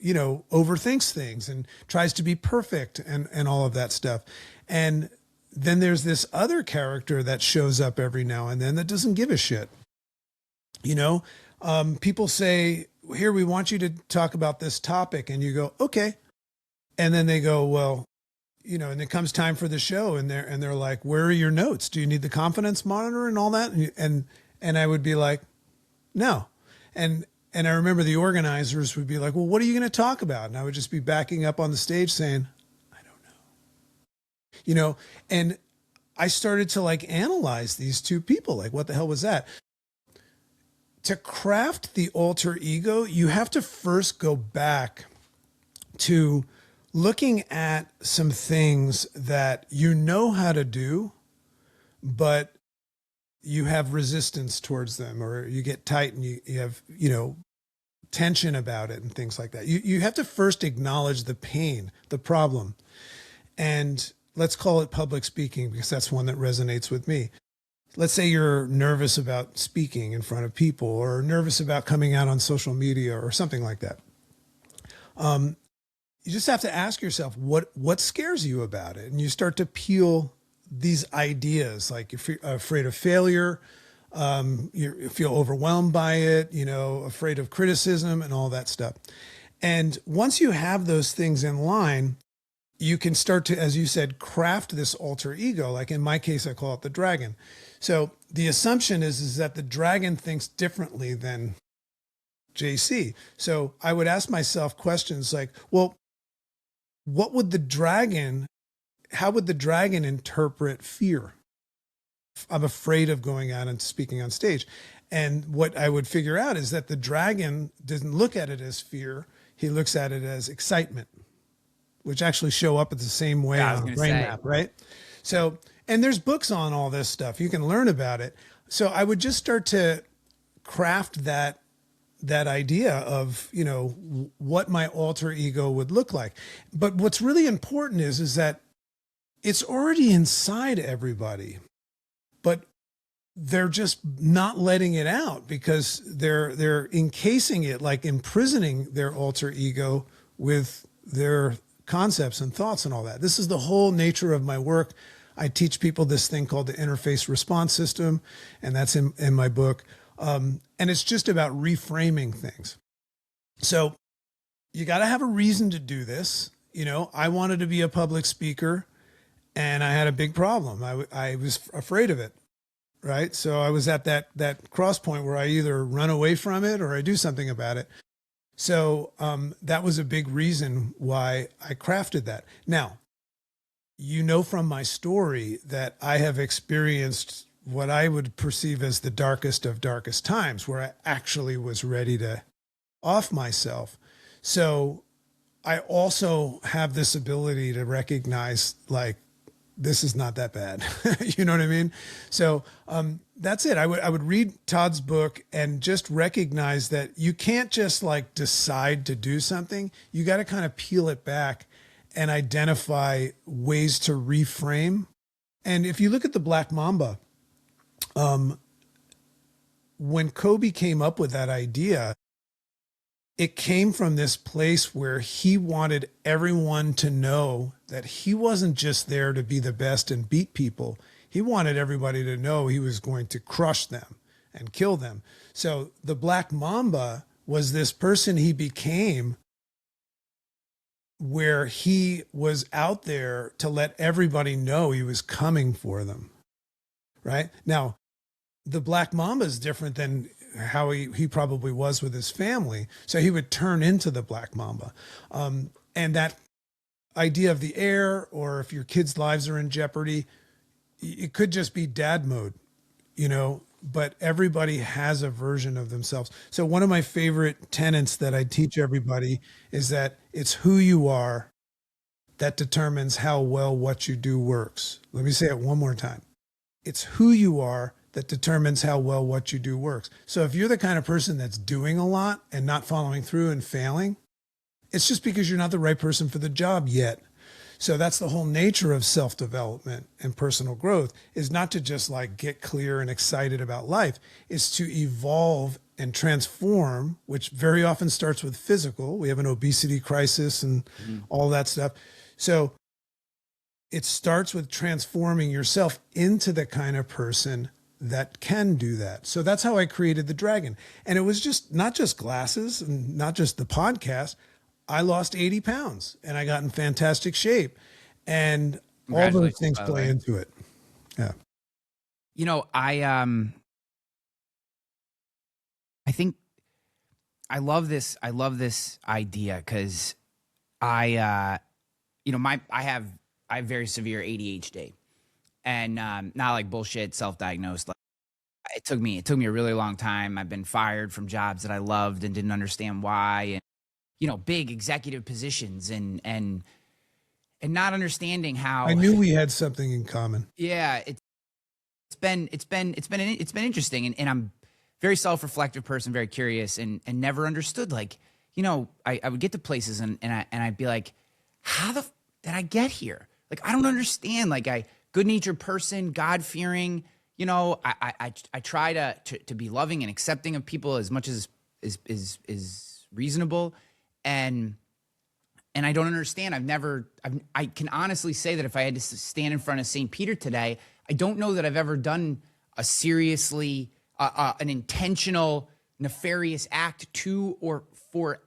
overthinks things and tries to be perfect and all of that stuff. And then there's this other character that shows up every now and then that doesn't give a shit. People say, here, we want you to talk about this topic. And you go, okay. And then they go, well, and it comes time for the show, and they're like, where are your notes? Do you need the confidence monitor and all that? And I would be like, no. And I remember the organizers would be like, well, what are you going to talk about? And I would just be backing up on the stage saying, I don't know. And I started to like analyze these two people. Like, what the hell was that? to craft the alter ego, you have to first go back to looking at some things that you know how to do, but you have resistance towards them, or you get tight and you have, tension about it and things like that. You have to first acknowledge the pain, the problem. And let's call it public speaking, because that's one that resonates with me. Let's say you're nervous about speaking in front of people, or nervous about coming out on social media or something like that. You just have to ask yourself, what scares you about it? And you start to peel these ideas, like you're afraid of failure, you feel overwhelmed by it, afraid of criticism and all that stuff. And once you have those things in line, you can start to, as you said, craft this alter ego. Like in my case, I call it the dragon. So the assumption is that the dragon thinks differently than JC. So I would ask myself questions like, well, how would the dragon interpret fear? I'm afraid of going out and speaking on stage. And what I would figure out is that the dragon doesn't look at it as fear. He looks at it as excitement, which actually show up at the same way on a brain map, right? So, and there's books on all this stuff. You can learn about it. So I would just start to craft that idea of, what my alter ego would look like. But what's really important is that it's already inside everybody, but they're just not letting it out because they're encasing it, like imprisoning their alter ego with their concepts and thoughts and all that. This is the whole nature of my work. I teach people this thing called the interface response system, and that's in my book. And it's just about reframing things. So you got to have a reason to do this. I wanted to be a public speaker, and I had a big problem. I was afraid of it, right? So I was at that cross point where I either run away from it or I do something about it. So that was a big reason why I crafted that. Now, from my story that I have experienced what I would perceive as the darkest of darkest times, where I actually was ready to off myself. So I also have this ability to recognize, like, this is not that bad. You know what I mean? So that's it. I would read Todd's book and just recognize that you can't just like decide to do something. You got to kind of peel it back and identify ways to reframe. And if you look at the Black Mamba, when Kobe came up with that idea, it came from this place where he wanted everyone to know that he wasn't just there to be the best and beat people. He wanted everybody to know he was going to crush them and kill them. So the Black Mamba was this person he became, where he was out there to let everybody know he was coming for them. Right? Now, the Black Mamba is different than how he probably was with his family. So he would turn into the Black Mamba. And that idea of the air, or if your kids' lives are in jeopardy, it could just be dad mode, but everybody has a version of themselves. So one of my favorite tenets that I teach everybody is that it's who you are that determines how well what you do works. Let me say it one more time. It's who you are that determines how well what you do works. So if you're the kind of person that's doing a lot and not following through and failing, it's just because you're not the right person for the job yet. So that's the whole nature of self-development and personal growth, is not to just like get clear and excited about life. It's to evolve and transform, which very often starts with physical. We have an obesity crisis and all that stuff. So it starts with transforming yourself into the kind of person that can do that. So that's how I created the dragon. And it was just not just glasses and not just the podcast. I lost 80 pounds and I got in fantastic shape, and all those things play into it. Yeah. I think I love this idea because I have very severe ADHD, and not like bullshit self-diagnosed. Like, it took me a really long time. I've been fired from jobs that I loved and didn't understand why, and big executive positions, and not understanding I how. knew we had something in common. Yeah, it's been interesting, and I'm very self-reflective person, very curious, and never understood, like, I would get to places, and I'd be like, how did I get here? Like, I don't understand. Like, good-natured person, God-fearing, I try to be loving and accepting of people as much as is reasonable, and I don't understand. I can honestly say that if I had to stand in front of St. Peter today, I don't know that I've ever done a seriously, an intentional, nefarious act to or for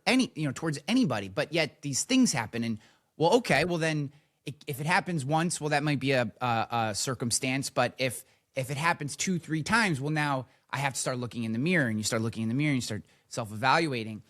towards anybody. But yet these things happen. And well, okay, well then if it happens once, well, that might be a circumstance. But if it happens 2-3 times, well, now I have to start looking in the mirror, and you start looking in the mirror and you start self-evaluating.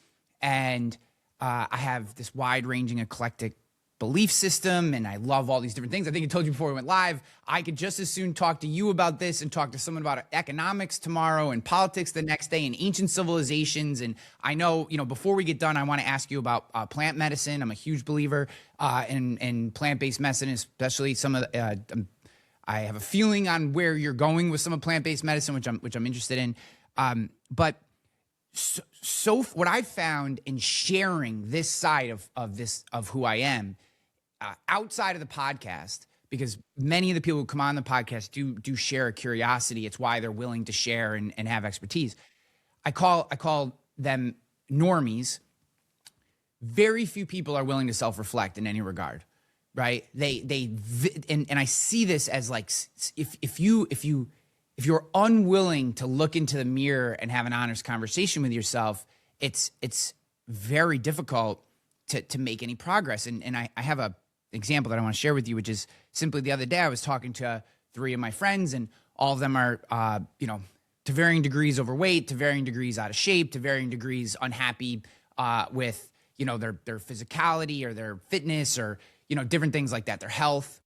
And I have this wide-ranging, eclectic belief system, and I love all these different things. I think I told you before we went live, I could just as soon talk to you about this and talk to someone about economics tomorrow and politics the next day and ancient civilizations. And I know, before we get done, I want to ask you about plant medicine. I'm a huge believer in plant-based medicine, especially some of the, I have a feeling on where you're going with some of plant-based medicine, which I'm interested in. But so what I've found in sharing this side of who I am, outside of the podcast, because many of the people who come on the podcast do share a curiosity. It's why they're willing to share and have expertise. I call them normies. Very few people are willing to self-reflect in any regard, right? And I see this as like, if you're unwilling to look into the mirror and have an honest conversation with yourself, it's very difficult to make any progress. And I have a example that I want to share with you, which is simply the other day I was talking to 3 of my friends, and all of them are, to varying degrees overweight, to varying degrees out of shape, to varying degrees unhappy with, their physicality or their fitness or, different things like that, their health.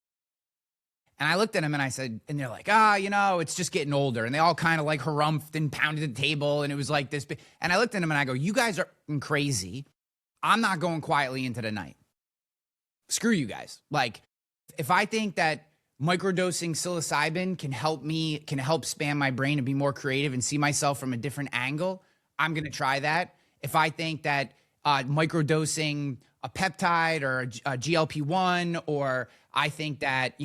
And I looked at them and I said, and they're like, it's just getting older. And they all kind of like harumphed and pounded the table. And it was like this. And I looked at them and I go, you guys are crazy. I'm not going quietly into the night. Screw you guys. Like, if I think that microdosing psilocybin can help span my brain and be more creative and see myself from a different angle, I'm going to try that. If I think that microdosing a peptide or a GLP-1, or I think that,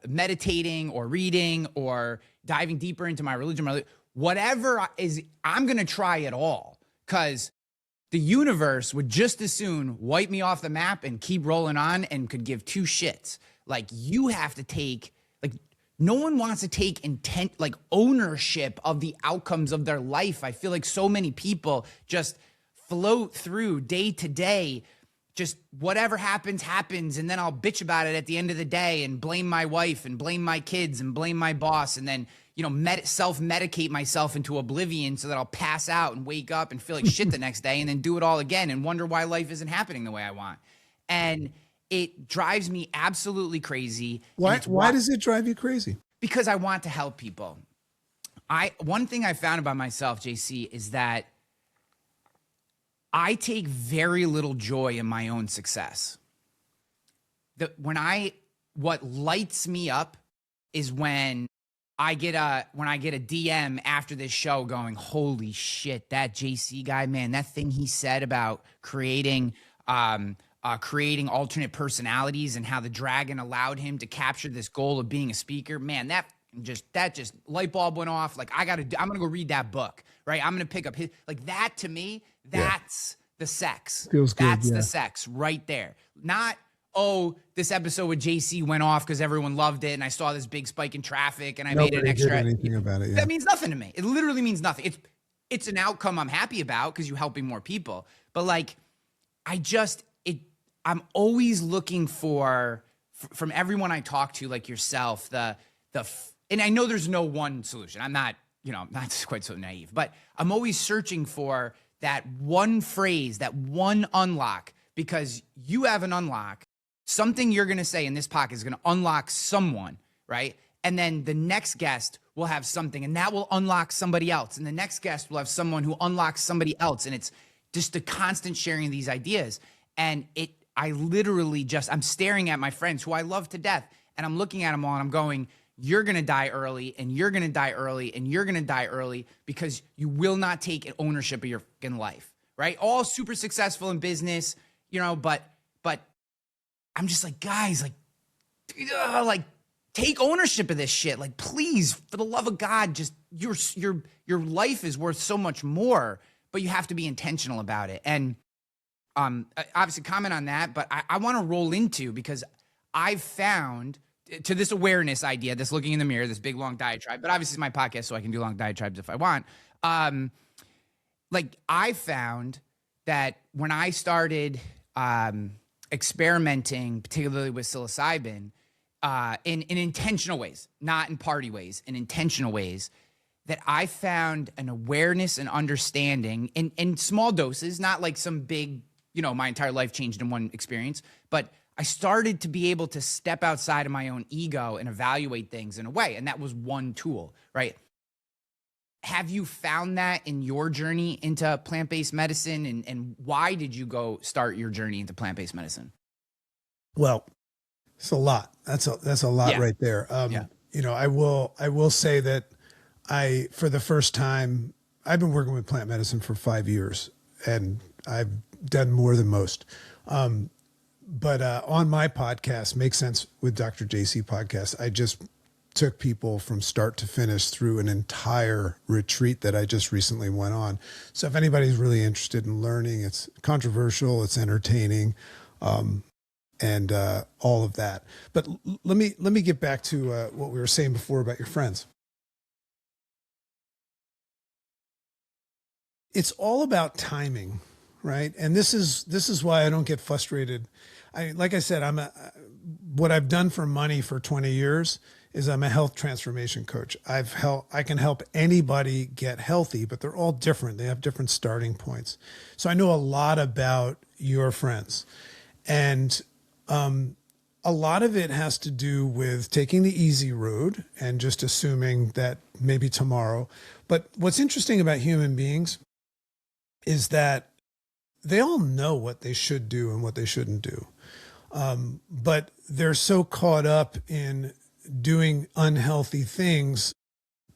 meditating or reading or diving deeper into my religion, whatever is, I'm going to try it all, because the universe would just as soon wipe me off the map and keep rolling on and could give 2 shits. Like, you have to take, like, no one wants to take ownership of the outcomes of their life. I feel like so many people just float through day to day, just whatever happens, and then I'll bitch about it at the end of the day and blame my wife and blame my kids and blame my boss, and then, self-medicate myself into oblivion so that I'll pass out and wake up and feel like shit the next day, and then do it all again and wonder why life isn't happening the way I want. And it drives me absolutely crazy. Why does it drive you crazy? Because I want to help people. One thing I found about myself, JC, is that I take very little joy in my own success. What lights me up is when I get a DM after this show going, holy shit, that JC guy, man, that thing he said about creating alternate personalities and how the dragon allowed him to capture this goal of being a speaker, man, that just light bulb went off. Like, I'm going to go read that book, right? I'm going to pick up his, like, that to me, that's the sex. Feels good. That's the sex right there. Not, this episode with JC went off because everyone loved it and I saw this big spike in traffic and I made an extra. Did anything about it. Yeah. That means nothing to me. It literally means nothing. It's an outcome I'm happy about because you're helping more people. But like, I'm always looking for, from everyone I talk to, like yourself, and I know there's no one solution. I'm not quite so naive, but I'm always searching for that one phrase, that one unlock, because you have an unlock. Something you're going to say in this podcast is going to unlock someone, right? And then the next guest will have something, and that will unlock somebody else. And the next guest will have someone who unlocks somebody else. And it's just the constant sharing of these ideas. And I literally I'm staring at my friends who I love to death, and I'm looking at them all and I'm going, you're going to die early, and you're going to die early, and you're going to die early, because you will not take ownership of your fucking life, right? All super successful in business, but I'm just like, guys, like take ownership of this shit. Like, please, for the love of God, just your life is worth so much more, but you have to be intentional about it. And obviously comment on that, but I want to roll into, because I've found to this awareness idea, this looking in the mirror, this big long diatribe, but obviously it's my podcast, so I can do long diatribes if I want. Like, I found that when I started experimenting, particularly with psilocybin, in intentional ways, not in party ways, in intentional ways, that I found an awareness and understanding in small doses, not like some big, my entire life changed in one experience, but I started to be able to step outside of my own ego and evaluate things in a way. And that was one tool, right? Have you found that in your journey into plant-based medicine? And why did you go start your journey into plant-based medicine? Well, it's a lot. That's a lot right there. I will say that for the first time, I've been working with plant medicine for 5 years, and I've done more than most. But on my podcast, Make Sense with Dr. JC podcast, I just took people from start to finish through an entire retreat that I just recently went on. So if anybody's really interested in learning, it's controversial, it's entertaining, and all of that. But let me get back to what we were saying before about your friends. It's all about timing, right? And this is why I don't get frustrated. Like I said, what I've done for money for 20 years is I'm a health transformation coach. I can help anybody get healthy, but they're all different. They have different starting points. So I know a lot about your friends, and a lot of it has to do with taking the easy road and just assuming that maybe tomorrow. But what's interesting about human beings is that they all know what they should do and what they shouldn't do. But they're so caught up in doing unhealthy things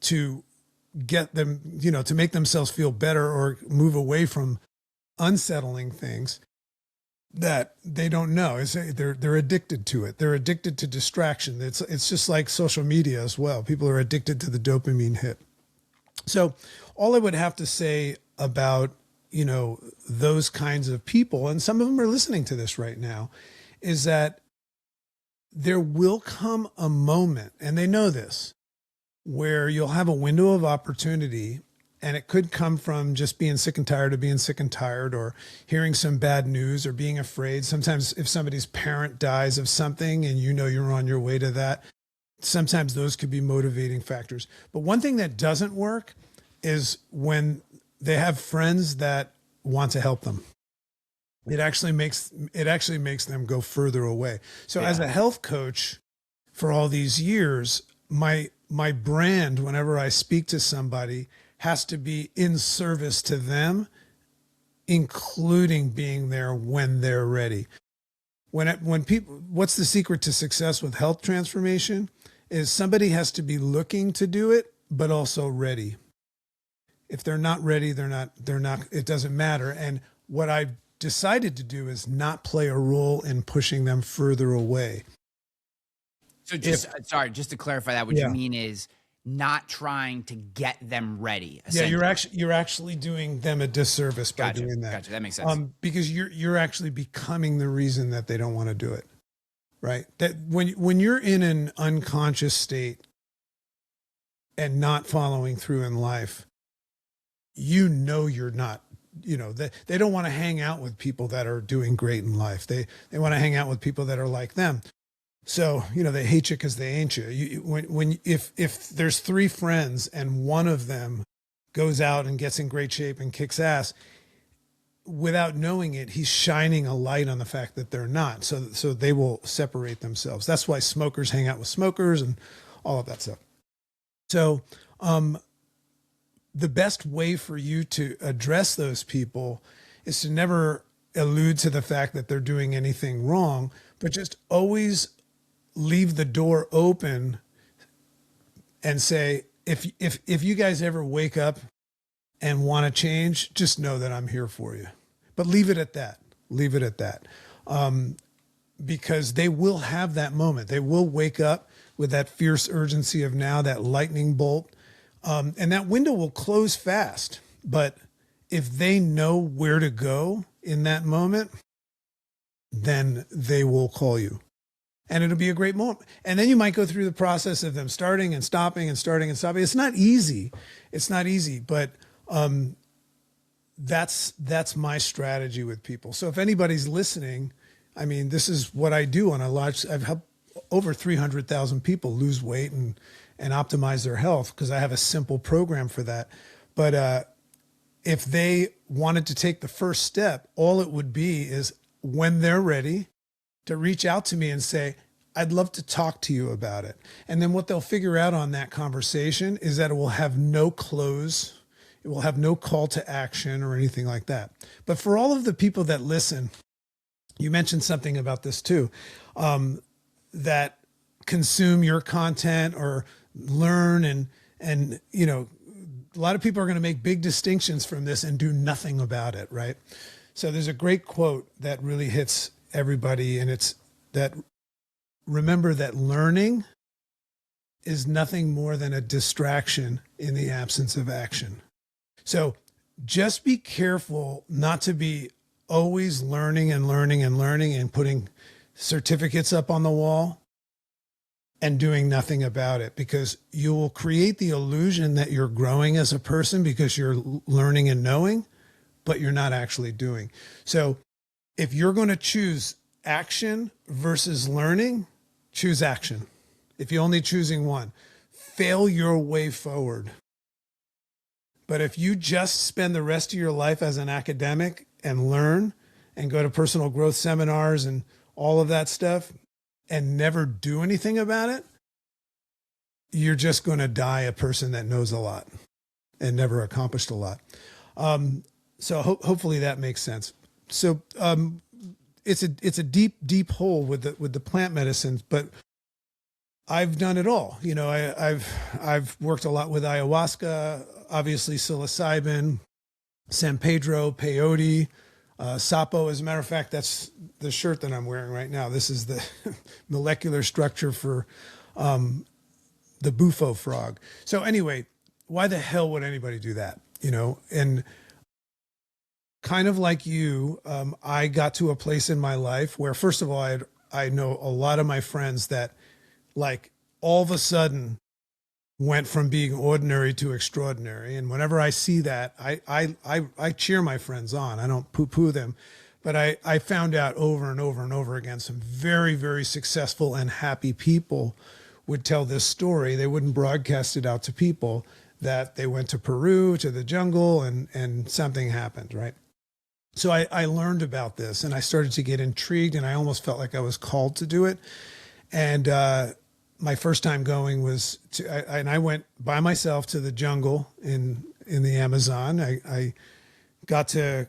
to get them, to make themselves feel better or move away from unsettling things, that they don't know. They're addicted to it. They're addicted to distraction. It's just like social media as well. People are addicted to the dopamine hit. So all I would have to say about, those kinds of people, and some of them are listening to this right now, is that there will come a moment, and they know this, where you'll have a window of opportunity, and it could come from just being sick and tired of being sick and tired, or hearing some bad news, or being afraid. Sometimes if somebody's parent dies of something and you're on your way to that, sometimes those could be motivating factors. But one thing that doesn't work is when they have friends that want to help them. It actually makes them go further away. So as a health coach for all these years, my brand, whenever I speak to somebody, has to be in service to them, including being there when they're ready. When people, what's the secret to success with health transformation is somebody has to be looking to do it, but also ready. If they're not ready, they're not, it doesn't matter. And what I've decided to do is not play a role in pushing them further away. So just to clarify that, what you mean is not trying to get them ready. Yeah, you're actually doing them a disservice by doing that. Gotcha. That makes sense. Because you're actually becoming the reason that they don't want to do it. Right? That when you're in an unconscious state and not following through in life, you're not, they don't want to hang out with people that are doing great in life. They want to hang out with people that are like them. So, they hate you because they ain't you. If there's 3 friends and one of them goes out and gets in great shape and kicks ass, without knowing it, he's shining a light on the fact that they're not. So they will separate themselves. That's why smokers hang out with smokers and all of that stuff. So the best way for you to address those people is to never allude to the fact that they're doing anything wrong, but just always leave the door open and say, if you guys ever wake up and want to change, just know that I'm here for you. But leave it at that. Leave it at that. Because they will have that moment. They will wake up with that fierce urgency of now, that lightning bolt. And that window will close fast. But if they know where to go in that moment, then they will call you. And it'll be a great moment. And then you might go through the process of them starting and stopping and starting and stopping. It's not easy. It's not easy, but that's my strategy with people. So if anybody's listening, I mean, this is what I do on a large. I've helped over 300,000 people lose weight and optimize their health because I have a simple program for that. But if they wanted to take the first step, all it would be is when they're ready to reach out to me and say, I'd love to talk to you about it. And then what they'll figure out on that conversation is that it will have no close. It will have no call to action or anything like that. But for all of the people that listen, you mentioned something about this too, that consume your content or learn and, you know, a lot of people are going to make big distinctions from this and do nothing about it. Right. So there's a great quote that really hits everybody. And it's that, remember that learning is nothing more than a distraction in the absence of action. So just be careful not to be always learning and learning and learning and putting certificates up on the wall and doing nothing about it, because you will create the illusion that you're growing as a person because you're learning and knowing, but you're not actually doing. So if you're going to choose action versus learning, choose action. If you're only choosing one, fail your way forward. But if you just spend the rest of your life as an academic and learn and go to personal growth seminars and all of that stuff and never do anything about it, you're just going to die a person that knows a lot and never accomplished a lot. So hopefully that makes sense. So it's a deep hole with the plant medicines, but I've done it all. You know, I've worked a lot with ayahuasca, obviously psilocybin, San Pedro, peyote, sapo. As a matter of fact, that's the shirt that I'm wearing right now. This is the molecular structure for the bufo frog. So anyway, why the hell would anybody do that? You know, and kind of like you, I got to a place in my life where, first of all, I know a lot of my friends that, like, all of a sudden went from being ordinary to extraordinary. And whenever I see that, I cheer my friends on. I don't poo-poo them. But I found out over and over and over again, some very, very successful and happy people would tell this story. They wouldn't broadcast it out to people, that they went to Peru, to the jungle, and something happened, right? So I learned about this and I started to get intrigued, and I almost felt like I was called to do it. And my first time going was I went by myself to the jungle in the Amazon. I got to,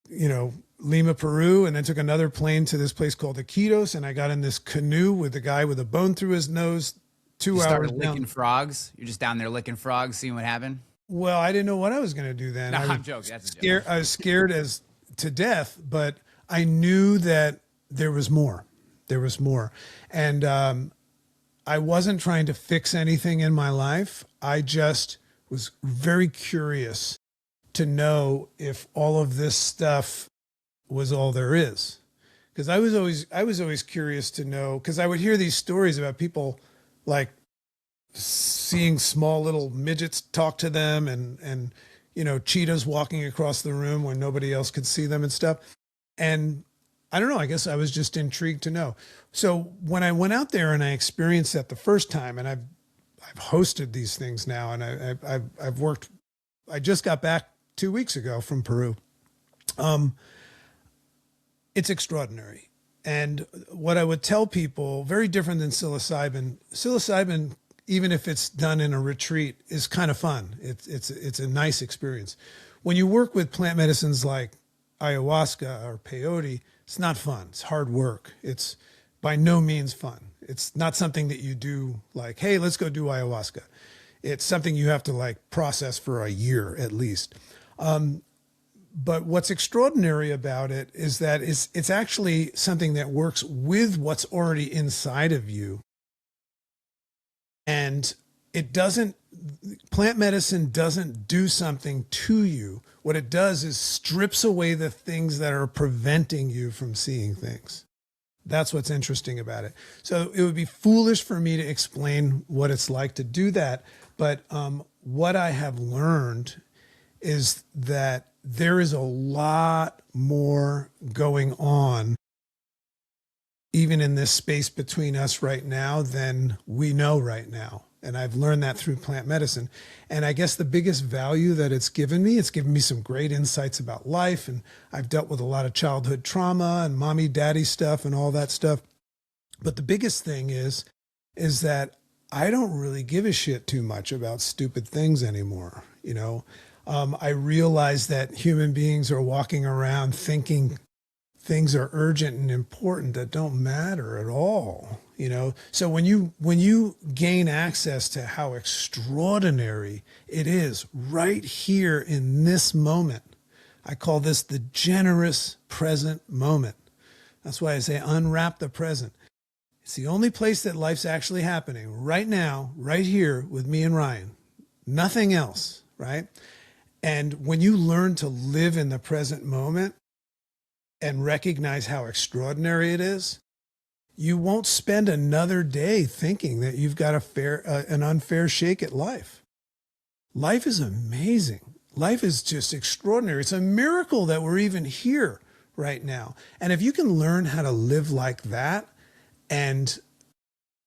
you know, Lima, Peru, and then took another plane to this place called Iquitos. And I got in this canoe with a guy with a bone through his nose. 2 You hours started down. licking frogs. You're just down there licking frogs, seeing what happened. Well, I didn't know what I was going to do then. No, I was I'm joking. That's a joke. I was scared as to death, but I knew that there was more. There was more. And I wasn't trying to fix anything in my life. I just was very curious to know if all of this stuff was all there is. Because I was always curious to know, because I would hear these stories about people like seeing small little midgets talk to them and you know, cheetahs walking across the room when nobody else could see them and stuff. And I don't know, I guess I was just intrigued to know. So when I went out there and I experienced that the first time, and I've hosted these things now, and I've worked, I just got back 2 weeks ago from Peru. It's extraordinary. And what I would tell people, very different than psilocybin even if it's done in a retreat, is kind of fun. It's a nice experience. When you work with plant medicines like ayahuasca or peyote, it's not fun. It's hard work. It's by no means fun. It's not something that you do like, hey, let's go do ayahuasca. It's something you have to like process for a year at least. But what's extraordinary about it is that it's actually something that works with what's already inside of you. And plant medicine doesn't do something to you. What it does is strips away the things that are preventing you from seeing things. That's what's interesting about it. So it would be foolish for me to explain what it's like to do that. But what I have learned is that there is a lot more going on, even in this space between us right now, than we know right now. And I've learned that through plant medicine. And I guess the biggest value that it's given me some great insights about life. And I've dealt with a lot of childhood trauma and mommy, daddy stuff and all that stuff. But the biggest thing is that I don't really give a shit too much about stupid things anymore. You know, I realize that human beings are walking around thinking things are urgent and important that don't matter at all. You know, so when you gain access to how extraordinary it is right here in this moment, I call this the generous present moment. That's why I say unwrap the present. It's the only place that life's actually happening right now, right here with me and Ryan. Nothing else, right? And when you learn to live in the present moment and recognize how extraordinary it is, you won't spend another day thinking that you've got an unfair shake at life. Life is amazing. Life is just extraordinary. It's a miracle that we're even here right now. And if you can learn how to live like that, and,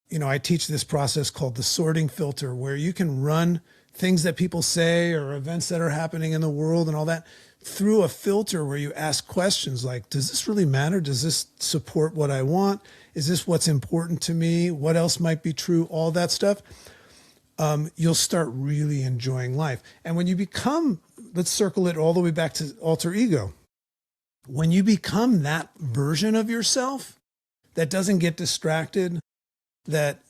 you know, I teach this process called the sorting filter, where you can run things that people say or events that are happening in the world and all that through a filter where you ask questions like, does this really matter? Does this support what I want? Is this what's important to me? What else might be true? All that stuff. You'll start really enjoying life. And when you become, let's circle it all the way back to alter ego. When you become that version of yourself that doesn't get distracted, that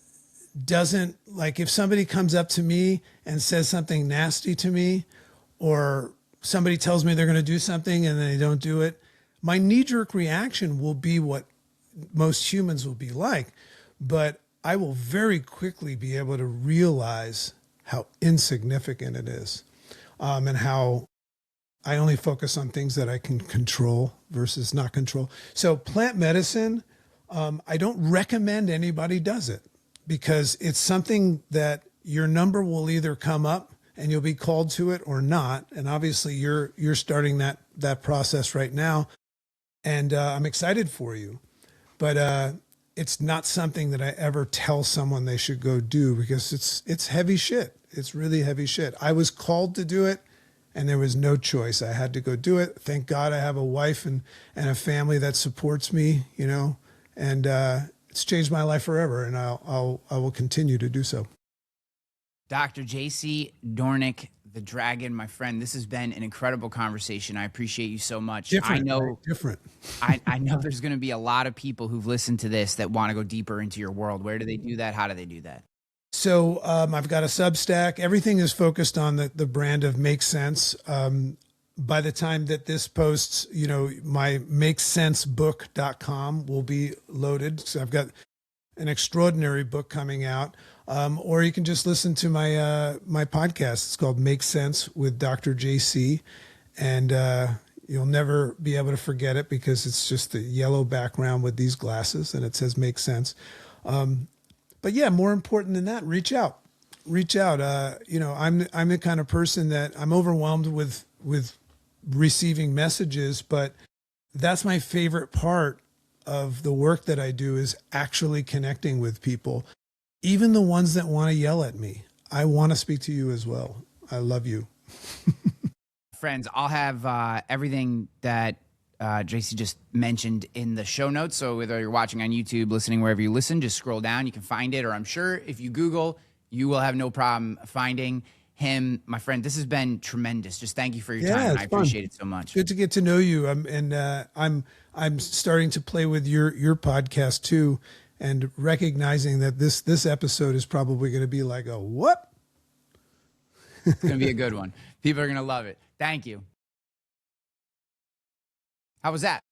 doesn't, like if somebody comes up to me and says something nasty to me, or somebody tells me they're going to do something and they don't do it, my knee-jerk reaction will be what most humans will be like. But I will very quickly be able to realize how insignificant it is, and how I only focus on things that I can control versus not control. So plant medicine, I don't recommend anybody does it, because it's something that your number will either come up and you'll be called to it or not. And obviously you're starting that process right now. And I'm excited for you. But it's not something that I ever tell someone they should go do, because it's heavy shit. It's really heavy shit. I was called to do it and there was no choice. I had to go do it. Thank God I have a wife and a family that supports me, you know, and it's changed my life forever, and I will continue to do so. Dr. JC Doornick, the Dragon, my friend, this has been an incredible conversation. I appreciate you so much. Different, I know, right? Different. I know there's going to be a lot of people who've listened to this that want to go deeper into your world. Where do they do that? How do they do that? So I've got a Substack. Everything is focused on the brand of Make Sense. By the time that this posts, you know, my makesensebook.com will be loaded. So I've got an extraordinary book coming out. Or you can just listen to my podcast. It's called Make Sense with Dr. JC. And you'll never be able to forget it, because it's just the yellow background with these glasses and it says Make Sense. But yeah, more important than that, reach out. You know, I'm the kind of person that I'm overwhelmed with receiving messages, but that's my favorite part of the work that I do, is actually connecting with people, even the ones that want to yell at me. I want to speak to you as well. I love you. Friends, I'll have everything that JC just mentioned in the show notes. So whether you're watching on YouTube, listening wherever you listen, just scroll down. You can find it. Or I'm sure if you Google You will have no problem finding him, my friend. This has been tremendous. Just thank you for your Yeah, time. it's I fun. appreciate it so much. Good to get to know you. I'm starting to play with your podcast too, and recognizing that this episode is probably going to be like a what? It's going to be a good one. People are going to love it. Thank you. How was that?